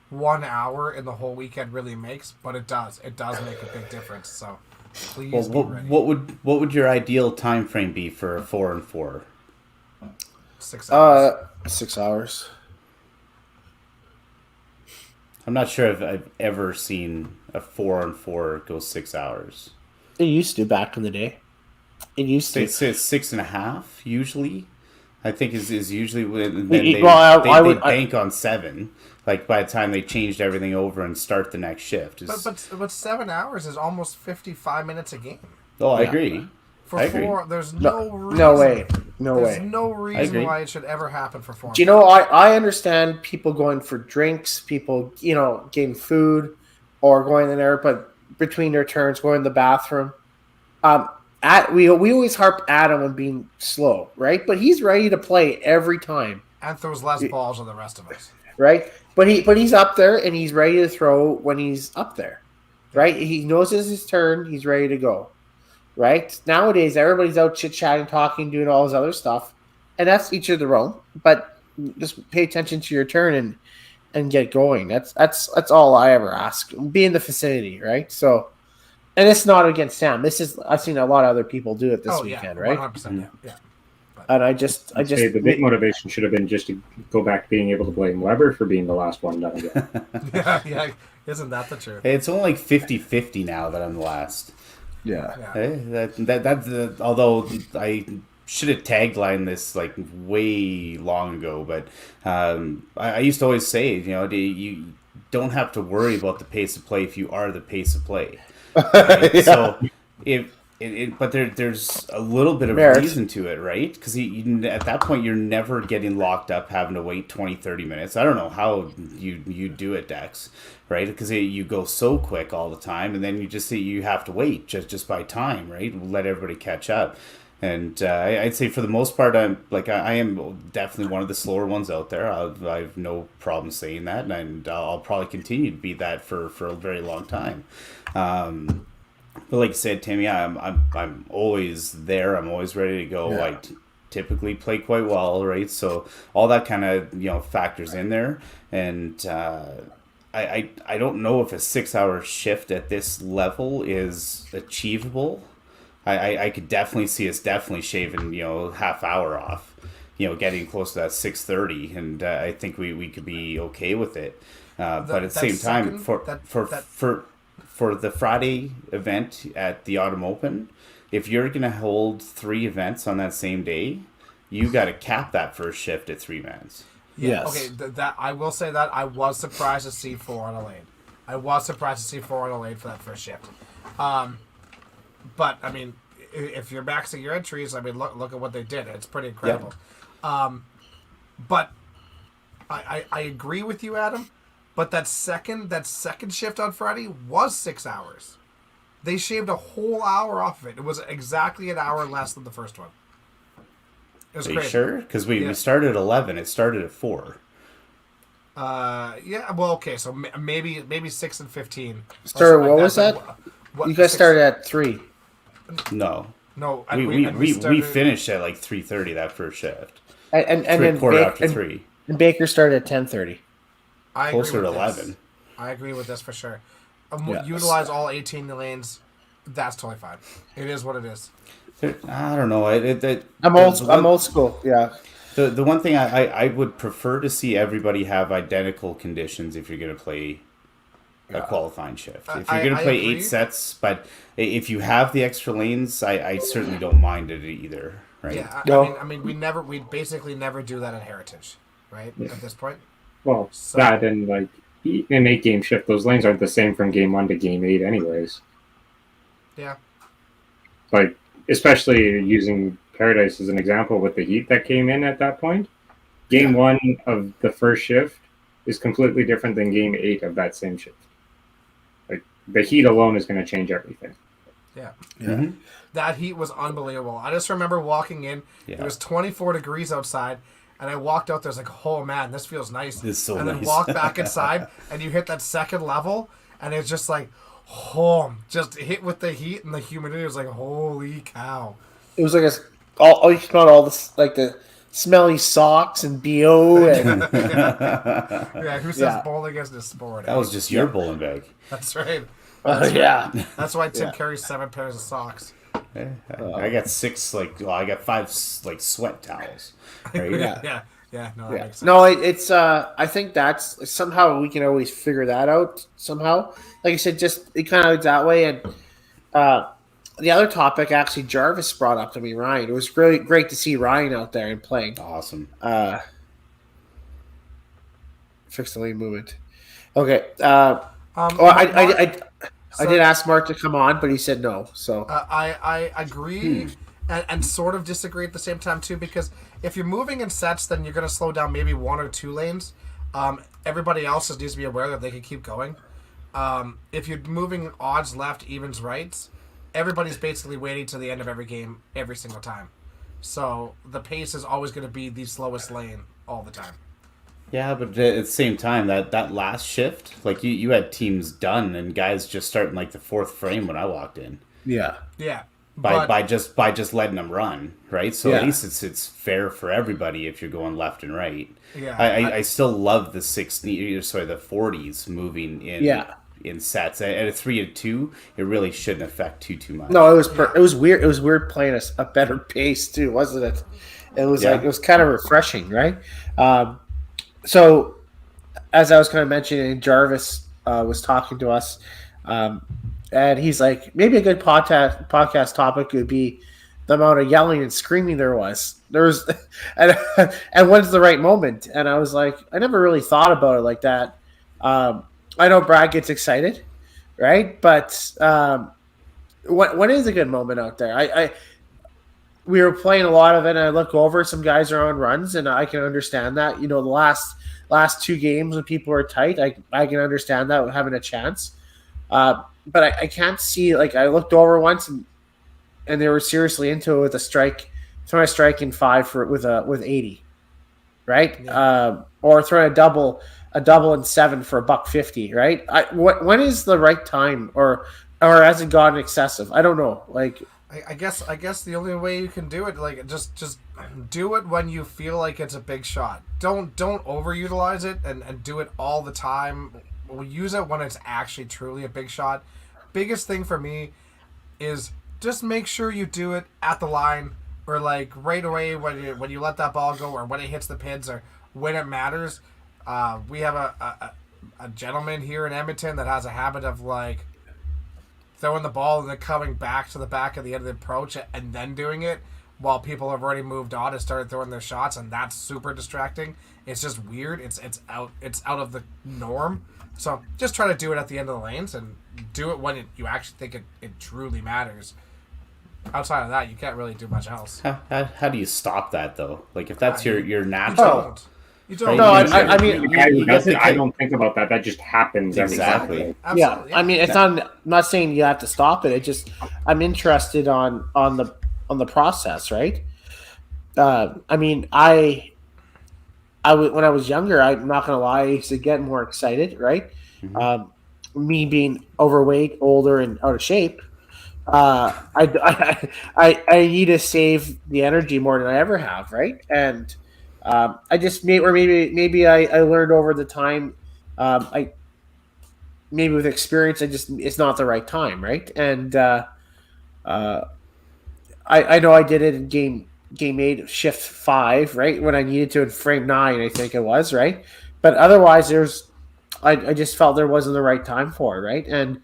1 hour in the whole weekend really makes, but it does make a big difference. So Please Well, be ready. what would your ideal time frame be for a 4-4? 6 hours. 6 hours. I'm not sure if I've ever seen a 4-4 go 6 hours. It used to back in the day. It used to. It's 6.5 usually. I think is usually when Well, they I would- bank on 7. Like by the time they changed everything over and start the next shift. But 7 hours is almost 55 minutes a game. Oh, I Yeah. agree. For I agree. 4, there's no reason. No way. No There's way. no agree. reason why it should ever happen for 4. Do you know, I understand people going for drinks, people, getting food or going in there, but between their turns, going to the bathroom. We always harp Adam on being slow, right? But he's ready to play every time, And throws less balls than the rest of us. right? But he's up there and he's ready to throw when he's up there, right? He knows it's his turn. He's ready to go, right? Nowadays, everybody's out chit-chatting, talking, doing all this other stuff. And that's each of their own. But just pay attention to your turn and get going. That's all I ever ask. Be in the vicinity, right? So, and it's not against Sam. I've seen a lot of other people do it this weekend, right? 100%. Yeah. And I just Say the big motivation should have been just to go back to being able to blame Weber for being the last one done again. Yeah. Isn't that the truth? Hey, it's only like 50-50 now that I'm the last. yeah. Yeah. Hey, that's although I should have taglined this like way long ago, but I used to always say, you don't have to worry about the pace of play if you are the pace of play. Right? Yeah. So but there's a little bit of Merit. reason to it, right? Because at that point you're never getting locked up having to wait 20-30 minutes. I don't know how you do it, Dex, right? Because you go so quick all the time, and then you have to wait just by time, right? Let everybody catch up. And I'd say for the most part, I am definitely one of the slower ones out there. I've no problem saying that, and I'll probably continue to be that for a very long time. But like you said, Timmy, I'm always there. I'm always ready to go. Yeah. I typically play quite well, right? So all that kind of factors in there, and I don't know if a 6-hour shift at this level is achievable. I could definitely see us definitely shaving half hour off, getting close to that 6:30, and I think we could be okay with it. But at the same time, for the Friday event at the Autumn Open, if you're gonna hold 3 events on that same day, you got to cap that first shift at 3 mans. Yeah. Yes. Okay. That I will say that I was surprised to see 4 on a lane. I was surprised to see 4 on a lane for that first shift. But I mean, if you're maxing your entries, I mean, look at what they did. It's pretty incredible. But I agree with you, Adam. But that second shift on Friday was 6 hours. They shaved a whole hour off of it. It was exactly an hour less than the first one. It was Are you crazy. sure? Because we started at 11. It started at 4. Yeah. Well, okay. So maybe 6 and 15. Sir, Or what was something that? What, You guys 6 started at 3. No, No, we started- finished at like 3:30 that first shift. And Three then quarter after 3, and Baker started at 10:30. I agree closer to with this. 11. I agree with this for sure. Yes. Utilize all 18 lanes. That's totally fine. It is what it is. I don't know. I'm old school. Yeah. The one thing I would prefer to see everybody have identical conditions if you're going to play a qualifying shift. If you're going to play agree. 8 sets, but if you have the extra lanes, I certainly don't mind it either. Right? Yeah, No. I mean, we basically never do that at Heritage, right? At this point. Well, So- that and like an 8-game shift, those lanes aren't the same from game 1 to game 8 anyways. Yeah. Like, especially using Paradise as an example with the heat that came in at that point. Game 1 of the first shift is completely different than game 8 of that same shift. Like, the heat alone is going to change everything. Yeah. Mhm. That heat was unbelievable. I just remember walking in. Yeah. It was 24 degrees outside. And I walked out there, I was like, oh man, this feels nice. This is so and then nice. walked back inside, and you hit that second level, and it's just like, just hit with the heat and the humidity. It was like, holy cow. It was like you smelled all this, like the smelly socks and BO and Yeah, who says Yeah. bowling isn't a sport? That was just your bowling bag. That's right. yeah. That's why Tim Yeah. carries 7 pairs of socks. Yeah, I got 6 I got 5 sweat towels. Right? Yeah. No, that Yeah. makes sense. No, it's I think that's somehow we can always figure that out somehow. Like I said, just it kind of that way. And the other topic actually Jarvis brought up to me, Ryan. It was really great to see Ryan out there and playing. Awesome. Fix the lane movement. Okay. I did ask Mark to come on, but he said no. So I agree and sort of disagree at the same time too, because if you're moving in sets, then you're going to slow down maybe 1 or 2 lanes. Everybody else just needs to be aware that they can keep going. If you're moving odds left, evens rights, everybody's basically waiting to the end of every game every single time. So the pace is always going to be the slowest lane all the time. Yeah, but at the same time, that last shift, like you had teams done and guys just starting like the 4th frame when I walked in. yeah. Yeah. By just letting them run, right? So Yeah. at least it's fair for everybody if you're going left and right. Yeah. I still love the 40s moving in Yeah. in sets. At a 3-2, it really shouldn't affect too much. No, it was weird. It was weird playing a better pace too, wasn't it? It was Yeah. like it was kind of refreshing, right? So, as I was kind of mentioning, Jarvis was talking to us, and he's like, maybe a good podcast topic would be the amount of yelling and screaming there was. And when's the right moment? And I was like, I never really thought about it like that. I know Brad gets excited, right? But what is a good moment out there? We were playing a lot of it, and I look over, some guys are on runs, and I can understand that. You know, the last 2 games when people are tight, I can understand that having a chance. But I can't see, like, I looked over once, and they were seriously into it with a strike, throwing a strike in 5 with 80, right? Yeah. Or throwing a double in 7 for $150, right? When is the right time, or has it gotten excessive? I don't know. Like, I guess the only way you can do it, like, just do it when you feel like it's a big shot. Don't overutilize it and do it all the time. We'll use it when it's actually truly a big shot. Biggest thing for me is just make sure you do it at the line, or like right away when you let that ball go, or when it hits the pins, or when it matters. We have a gentleman here in Edmonton that has a habit of like throwing the ball and then coming back to the back of the end of the approach and then doing it while people have already moved on and started throwing their shots, and that's super distracting. It's just weird. It's out of the norm. So just try to do it at the end of the lanes and do it when you actually think it truly matters. Outside of that, you can't really do much else. How do you stop that though? Like if that's your You natural. don't. You don't. No, I mean, The guy who does it, you I don't think about that. That just happens every Exactly. Saturday. Absolutely. yeah. I mean, I'm not saying you have to stop it. It just I'm interested on the process, right? I mean, when I was younger, I'm not gonna lie, I used to get more excited, right? Me being overweight, older, and out of shape, I need to save the energy more than I ever have, right? And I just maybe I learned over the time, I maybe with experience, it's not the right time, right? And I know I did it in game 8, shift 5, right, when I needed to in frame 9, I think it was, right. But otherwise, I just felt there wasn't the right time for it, right. And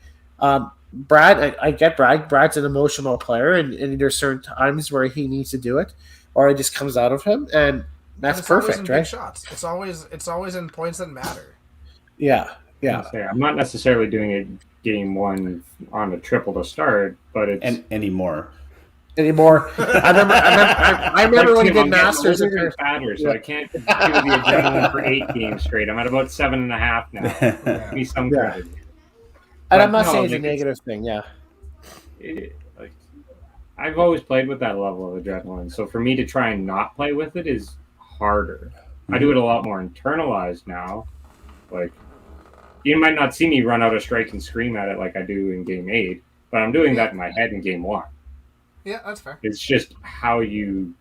Brad, I get Brad. Brad's an emotional player, and there's certain times where he needs to do it, or it just comes out of him, and that's it's always in perfect, big right? shots. It's always in points that matter. Yeah. I'm not necessarily doing it game 1 on a triple to start, but it's And anymore. Anymore. I remember when he did Masters. I'm getting fatter, so I can't do the adrenaline for 8 games straight. I'm at about 7.5 now. Yeah. Give me some Yeah. credit. And I'm not No, saying it's a like, negative thing. Yeah. Like, I've always played with that level of adrenaline, so for me to try and not play with it is harder. I do it a lot more internalized now. Like, you might not see me run out a strike and scream at it like I do in game 8, but I'm doing that in my head in game 1. Yeah, that's fair. It's just how you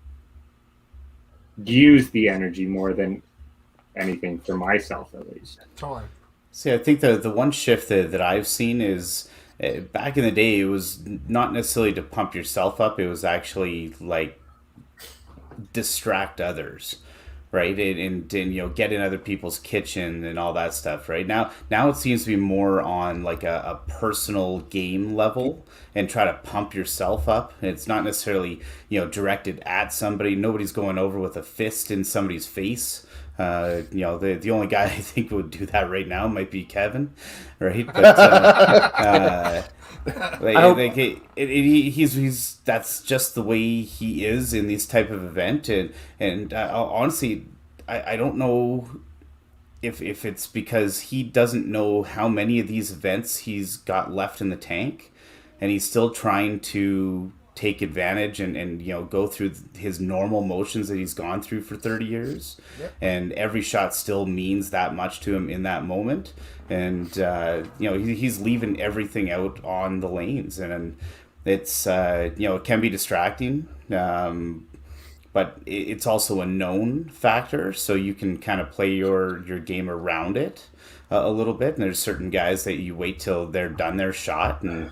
use the energy more than anything for myself, at least. Totally. See, I think the one shift that I've seen is back in the day, it was not necessarily to pump yourself up. It was actually like distract others, right? And get in other people's kitchen and all that stuff. Right now it seems to be more on like a personal game level and try to pump yourself up. It's not necessarily directed at somebody. Nobody's going over with a fist in somebody's face. The only guy I think would do that right now might be Kevin, right? But he's that's just the way he is in these type of event, and honestly, I don't know if it's because he doesn't know how many of these events he's got left in the tank, and he's still trying to take advantage and go through his normal motions that he's gone through for 30 years. Yep. And every shot still means that much to him in that moment, and he's leaving everything out on the lanes, and it's it can be distracting, but it's also a known factor, so you can kind of play your game around it a little bit. And there's certain guys that you wait till they're done their shot, and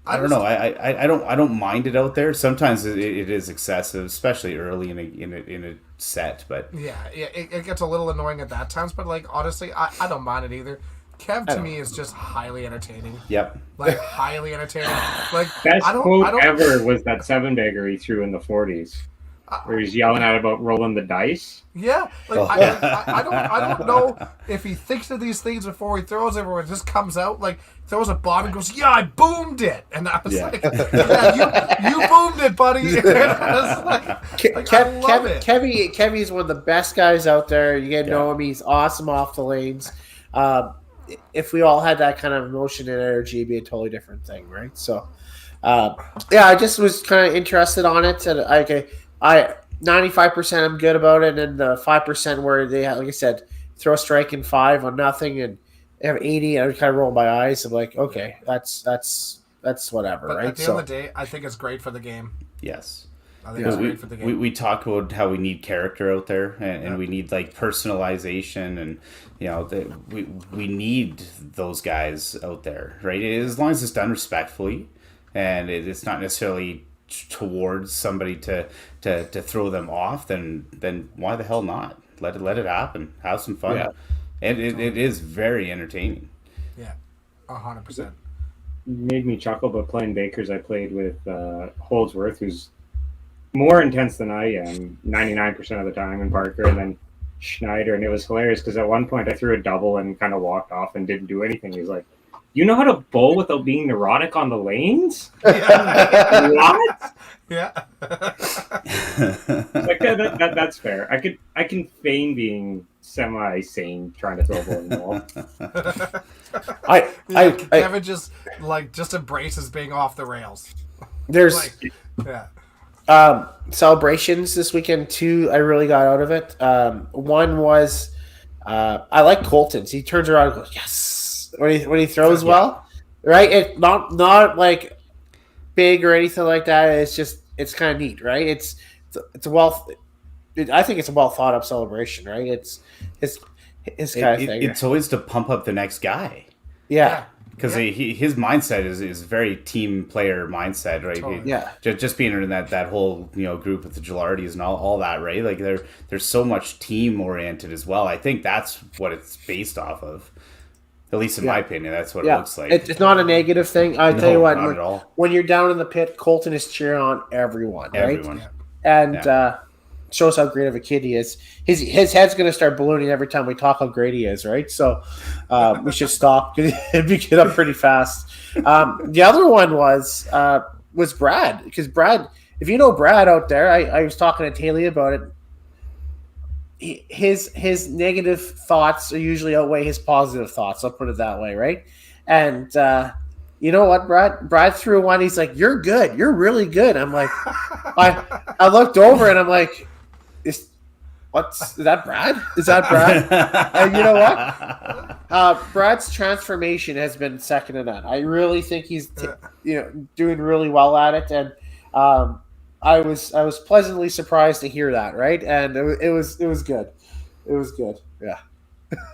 I don't know. I don't mind it out there. Sometimes it is excessive, especially early in a set. But it gets a little annoying at that times. But like honestly, I don't mind it either. Kev to me is just highly entertaining. Yep. Like highly entertaining. Like Best quote ever was that 7-bagger he threw in the 40s. Where he's yelling out about rolling the dice. Yeah, like I don't know if he thinks of these things before he throws it, or it just comes out. Like throws a bomb and goes, "Yeah, I boomed it," and I was like, "Yeah, you boomed it, buddy." And I was like I love it. Kevy is one of the best guys out there. You get to know him; he's awesome off the lanes. If we all had that kind of emotion and energy, it'd be a totally different thing, right? So, I just was kind of interested on it, and I 95% I'm good about it, and then the 5% where they, like I said, throw a strike in 5 on nothing and have 80, I would kind of roll my eyes. I'm like, okay, that's whatever, but right? At the end of the day, I think it's great for the game. Yes. I think it's great for the game. We talk about how we need character out there, and we need like personalization, and we need those guys out there, right? As long as it's done respectfully, and it's not necessarily towards somebody to throw them off, then why the hell not? Let it happen. Have some fun. Yeah. And it is very entertaining. Yeah, 100%. Made me chuckle, but playing Bakers, I played with Holdsworth, who's more intense than I am 99% of the time, and Parker, and then Schneider, and it was hilarious because at one point I threw a double and kind of walked off and didn't do anything. He's like, "You know how to bowl without being neurotic on the lanes?" Yeah. What? Yeah. Like that's fair. I can feign being semi-sane trying to throw a bowling ball. Kevin just embraces being off the rails. There's celebrations this weekend too. I really got out of it. One was I like Colton's. He turns around and goes, "Yes," when he throws well, right? It not like big or anything like that. It's kind of neat, right? It's I think it's a well thought out celebration, right? It's kind of thing. It's always to pump up the next guy. Yeah. Because his mindset is very team player mindset, right? Totally. Just being in that whole group with the Gilardis and all that, right? Like there's so much team oriented as well. I think that's what it's based off of. At least in my opinion, that's what it looks like. It's not a negative thing. I tell you what, not at all. When you're down in the pit, Colton is cheering on everyone, right? Everyone. And shows how great of a kid he is. His head's going to start ballooning every time we talk how great he is, right? So we should stop and get up pretty fast. The other one was Brad, because Brad, if you know Brad out there, I was talking to Taylor about it. His negative thoughts usually outweigh his positive thoughts. I'll put it that way, right? And you know what, Brad threw one. He's like, "You're good. You're really good." I'm like, I looked over and I'm like, "Is that Brad? Is that Brad?" And you know what? Brad's transformation has been second to none. I really think he's doing really well at it, and I was pleasantly surprised to hear that, right? And it was good. It was good. Yeah.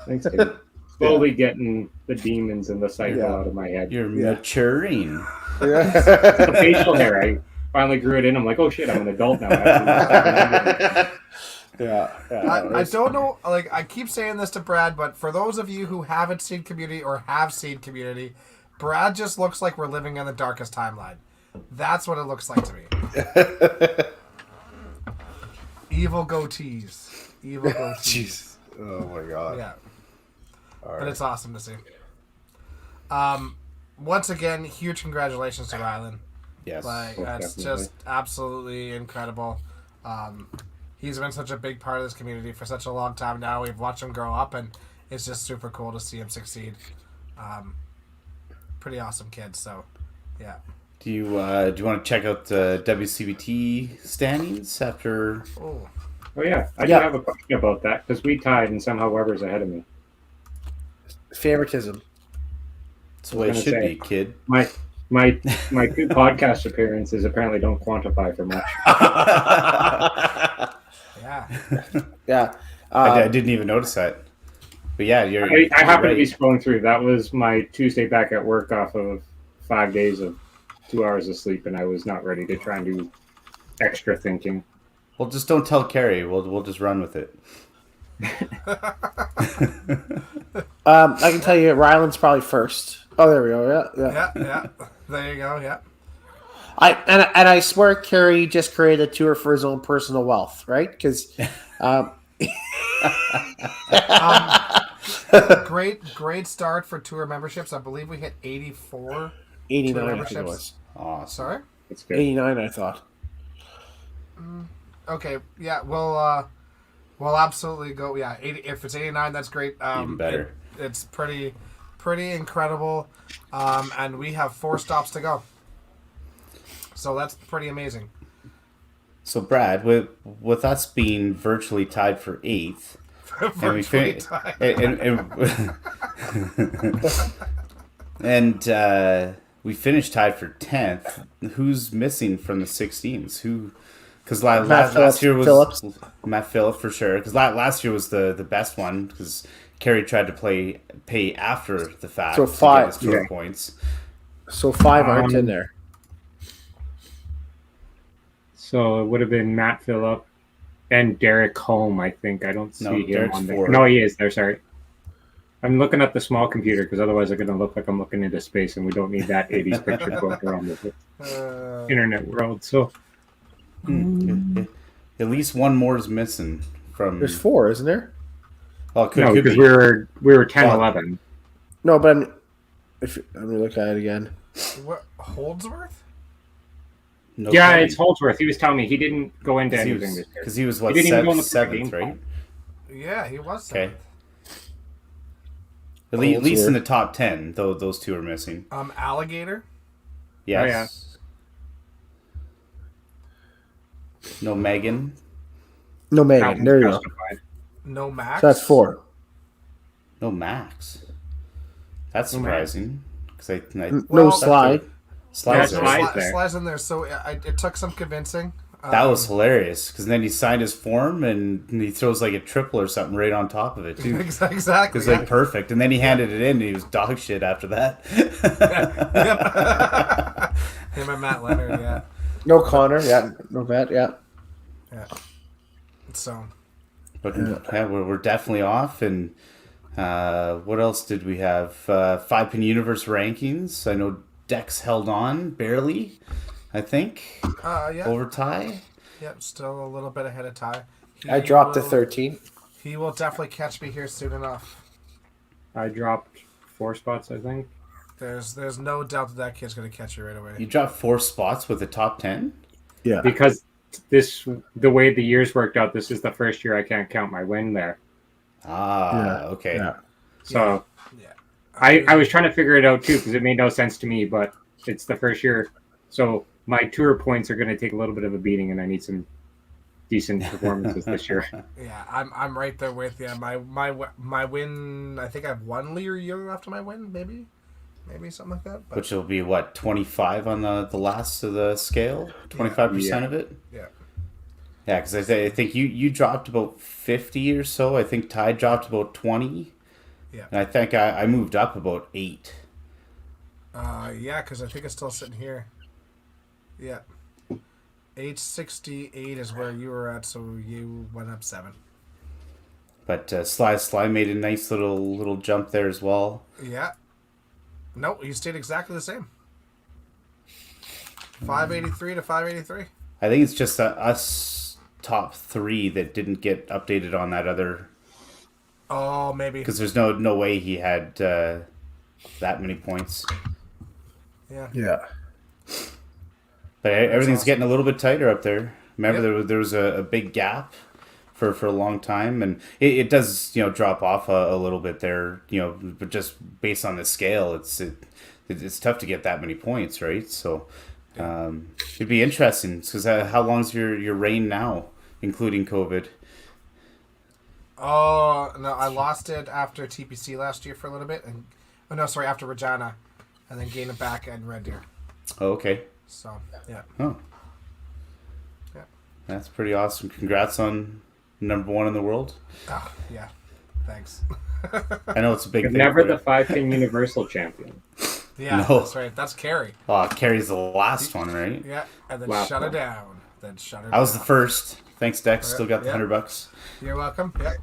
Thanks, dude. Slowly getting the demons and the cycle Yeah. out of my head. You're Yeah. maturing. The facial hair, I finally grew it in. I'm like, oh shit, I'm an adult now. Yeah. I don't know. Like, I keep saying this to Brad, but for those of you who haven't seen Community or have seen Community, Brad just looks like we're living in the darkest timeline. That's what it looks like to me. Evil goatees. Evil goatees. Jeez. Oh my god. Yeah. All But right. it's awesome to see. Once again, huge congratulations to Rylan. Yes. Like, Oh, that's definitely. just absolutely incredible. He's been such a big part of this community for such a long time now. We've watched him grow up, and it's just super cool to see him succeed. Pretty awesome kid. So, yeah. Do you want to check out the WCBT standings after? Oh, Oh yeah, I Yeah. do have a question about that because we tied and somehow Weber's ahead of me. Favoritism. That's the way it gonna should say. be, kid. My two podcast appearances apparently don't quantify for much. yeah. Yeah. I didn't even notice that. But yeah, you're. I happen to be right. scrolling through. That was my Tuesday back at work off of 5 days of 2 hours of sleep, and I was not ready to try and do extra thinking. Well, just don't tell Carrie. We'll just run with it. I can tell you, Ryland's probably first. Oh, there we go. Yeah. Yeah. There you go. Yeah. I swear, Kerry just created a tour for his own personal wealth, right? Because, Great start for tour memberships. I believe we hit 84. 89, I think it memberships. was. Awesome. Sorry. It's good. 89, I thought. Okay. Yeah. We'll absolutely go. Yeah. 80, if it's 89, that's great. Even better. It's pretty incredible. And we have 4 stops to go. So that's pretty amazing. So Brad, with us being virtually tied for 8th, and we Virtually fin- tied. we finished tied for 10th. Who's missing from the 16s? Who? Because Matt last year was Phillips. Matt Phillips for sure. Because last year was the best one because Kerry tried to pay after the fact So to 5. get his tour Yeah. points. So 5 aren't in there. So it would have been Matt Phillip and Derek Holm, I think. I don't see No, him Derek's on there. 4. No, he is there. Sorry. I'm looking at the small computer because otherwise I'm going to look like I'm looking into space, and we don't need that 80s picture going around the internet world. So At least one more is missing from. There's 4, isn't there? Oh, could no, be. because we were 10, Well, 11. No, but let me look at it again. What, Holdsworth? No Yeah, Kerry. it's Holdsworth. He was telling me he didn't go into Because anything this year. he was what, He didn't even go in the seventh, game right? Yeah, he was. Okay. seventh. At least in Holdsworth. the top 10, though those two are missing. Alligator. Yes. No Megan. No, Megan. Alvin's There you go. justified. No Max. So that's 4. No Max. That's No Max. surprising. Because I No Well, Slide. Slides Yeah, there. Slide's there. Slide's in there. So it took some convincing. That was hilarious. Because then he signed his form and he throws like a triple or something right on top of it too. exactly. It's like perfect. And then he handed it in and he was dog shit after that. Him and Matt Leonard. Yeah. No Connor. Yeah. No Matt. Yeah. So But yeah, we're definitely off. And what else did we have? 5-pin universe rankings. I know Dex held on barely, I think, yeah. over Ty. Yep. Still a little bit ahead of Ty. I dropped to will- 13. He will definitely catch me here soon enough. I dropped 4 spots, I think. There's no doubt that kid's gonna catch you right away. You dropped 4 spots with the top 10. Yeah. Because the way the years worked out, this is the first year I can't count my win there. Okay. Yeah. So Yeah. I was trying to figure it out too because it made no sense to me, but it's the first year. So my tour points are going to take a little bit of a beating, and I need some decent performances this year. Yeah, I'm right there with you. My win. I think I have 1 year after my win, maybe. maybe something like that. But Which will be what, 25 on the last of the scale, 25% Yeah. of it. yeah, Yeah, because I think you dropped about 50 or so. I think Ty dropped about 20. Yeah. And I think I moved up about 8. yeah, because I think it's still sitting here. Yeah, 868 is where you were at, so you went up 7. But Sly made a nice little jump there as well. Yeah. No, you stayed exactly the same. 583 to 583. I think it's just us top 3 that didn't get updated on that other, Oh, maybe. because there's no way he had that many points. Yeah. Yeah. But everything's awesome. getting a little bit tighter up there. Remember, Yep. there was a big gap for a long time, and it does drop off a little bit there. But just based on the scale, it's tough to get that many points, right? So it'd be interesting because how long's your reign now, including COVID? Oh, no, I lost it after TPC last year for a little bit. After Regina. And then gained it back at Red Deer. Oh, okay. So, yeah. Oh, Yeah. that's pretty awesome. Congrats on number 1 in the world. Oh, yeah. Thanks. I know it's a big But thing. never for the you. 5-pin Universal Champion. Yeah, No. that's right. That's Carrie. Oh, Carrie's the last one, right? Yeah, and then Wow. shut her down. Then shut her I was the down. first. Thanks, Dex. Still got the Yeah. $100. You're welcome. Yep.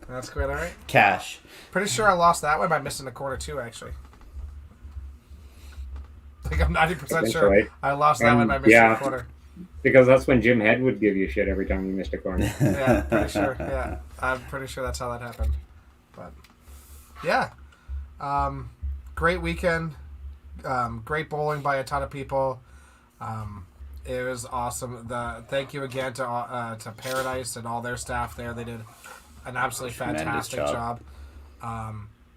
That's quite all right. Cash. Pretty sure I lost that one by missing a quarter too. Actually, I think I'm 90% That's sure right. I lost that one by missing Yeah. a quarter. Because that's when Jim Head would give you shit every time you missed a corner. Yeah, pretty sure. Yeah, I'm pretty sure that's how that happened. But yeah, great weekend. Great bowling by a ton of people. It was awesome. Thank you again to Paradise and all their staff there. They did an absolutely Tremendous fantastic job.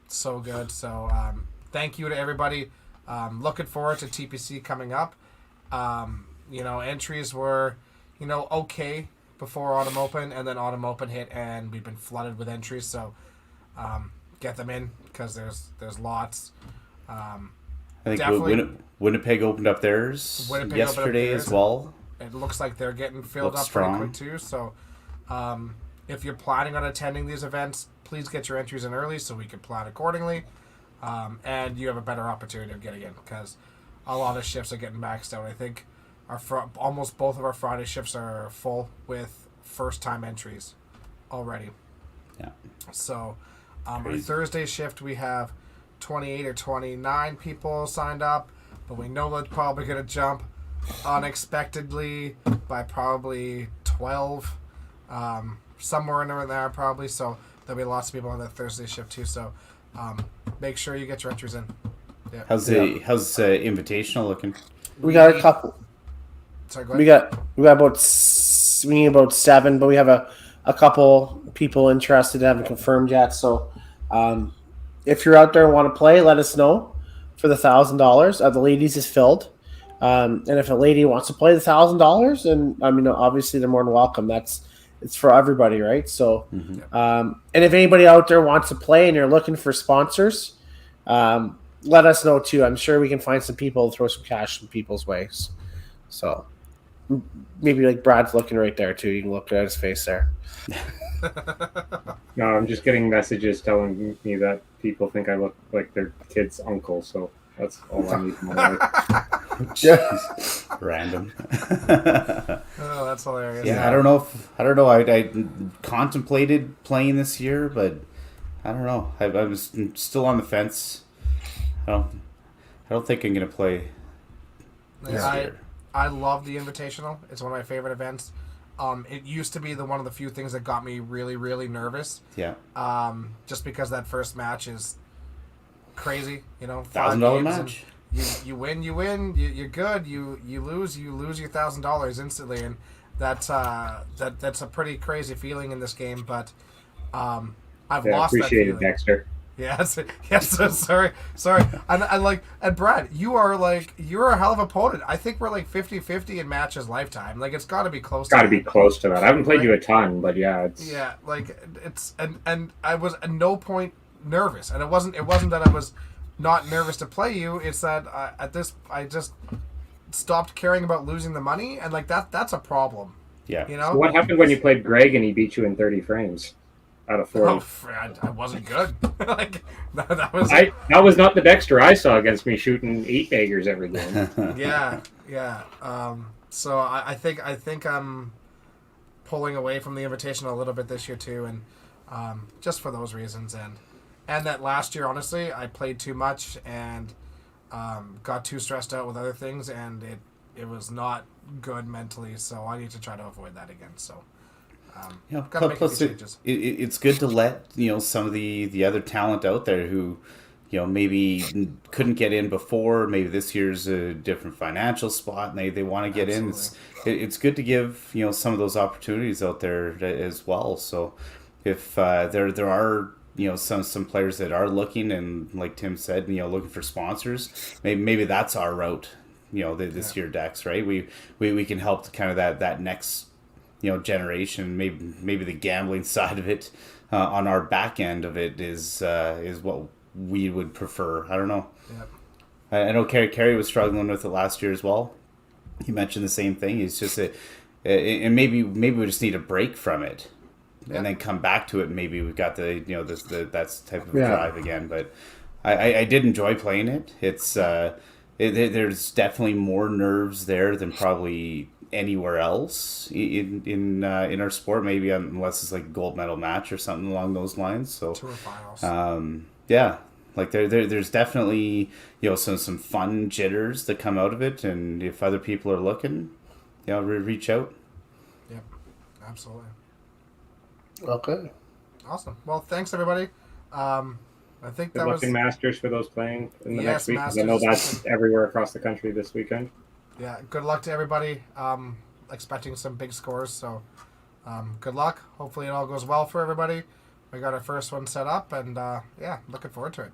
So good. So thank you to everybody. Looking forward to TPC coming up. Entries were, okay before Autumn Open, and then Autumn Open hit, and we've been flooded with entries. So get them in because there's lots. I think Definitely. Winnipeg opened up theirs Winnipeg opened up yesterday theirs. as well. It looks like they're getting filled Looks up pretty strong. quick too. So, if you're planning on attending these events, please get your entries in early so we can plan accordingly, and you have a better opportunity of getting in because a lot of shifts are getting maxed out. I think almost both of our Friday shifts are full with first-time entries already. Yeah. So, our Crazy. Thursday shift we have 28 or 29 people signed up, but we know that's probably going to jump unexpectedly by probably 12, somewhere in there probably. So there'll be lots of people on that Thursday shift too. So make sure you get your entries in. Yeah. How's the invitational looking? We got a couple. Sorry, go ahead. We got we need about 7, but we have a couple people interested that haven't confirmed yet. So if you're out there and want to play, let us know for the $1,000. The ladies is filled. And if a lady wants to play the $1,000, and obviously they're more than welcome. It's for everybody, right? So, and if anybody out there wants to play and you're looking for sponsors, let us know too. I'm sure we can find some people to throw some cash in people's ways. So maybe like Brad's looking right there too. You can look at his face there. No, I'm just getting messages telling me that people think I look like their kid's uncle, so that's all I need from my life. Jeez. Random. Oh, that's hilarious. Yeah, I don't know. I contemplated playing this year, but I don't know. I was still on the fence. I don't think I'm gonna play this year. I love the Invitational. It's one of my favorite events. It used to be one of the few things that got me really, really nervous. Yeah. Just because that first match is crazy. $5 $1,000 games match. and You win. You're good. You lose your $1,000 instantly, and that's a pretty crazy feeling in this game. But I've lost that Appreciate it, feeling. Dexter. Yes. Sorry. And Brad, you're a hell of an opponent. I think we're 50-50 in matches lifetime. It's got to be close. Got to to be that. close to that. I haven't played you a ton, but yeah, it's Yeah, it's and I was at no point nervous, and it wasn't that I was not nervous to play you. It's that I just stopped caring about losing the money, and like that's a problem. Yeah. You So know. what happened when you played Greg and he beat you in 30 frames out of 40? Oh, I wasn't good. Like that was. That was not the Dexter I saw against me shooting 8 daggers every game. Yeah. So I think I'm pulling away from the invitation a little bit this year too, and just for those reasons, and that last year, honestly, I played too much and got too stressed out with other things, and it was not good mentally. So I need to try to avoid that again. So. You know, Gotta make a plus few it, changes. it's good to let some of the other talent out there who maybe couldn't get in before. Maybe this year's a different financial spot, and they want to get in. It's good to give some of those opportunities out there as well. So if there are some players that are looking, and like Tim said, looking for sponsors, maybe that's our route. This year, Dex, right? We can help to kind of that next generation. Maybe the gambling side of it on our back end of it is what we would prefer. I don't know. Yep. I know Kerry was struggling with it last year as well. He mentioned the same thing. It's just and maybe we just need a break from it, and then come back to it. Maybe we've got that's the type of drive again. But I did enjoy playing it. It's there's definitely more nerves there than probably anywhere else in our sport, maybe unless it's like a gold medal match or something along those lines. So Tour finals. yeah, like there's definitely some fun jitters that come out of it, and if other people are looking, reach out. Yep, absolutely. Okay. Awesome. Well, thanks everybody. I think Good that luck was in Masters for those playing in the Yes, next week. 'Cause I Masters know is that's something. everywhere across the country this weekend. yeah. Good luck to everybody. Expecting some big scores. So, good luck. Hopefully, it all goes well for everybody. We got our first one set up, and looking forward to it.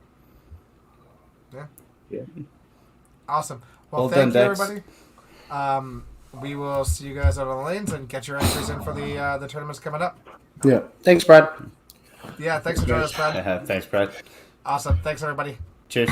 Yeah. Awesome. Well, Well thank done, you, Dex. everybody. We will see you guys out on the lanes and get your entries in for the tournaments coming up. Yeah. Thanks, Brad. Yeah, thanks for joining us, Brad. Thanks, Brad. Awesome. Thanks, everybody. Cheers.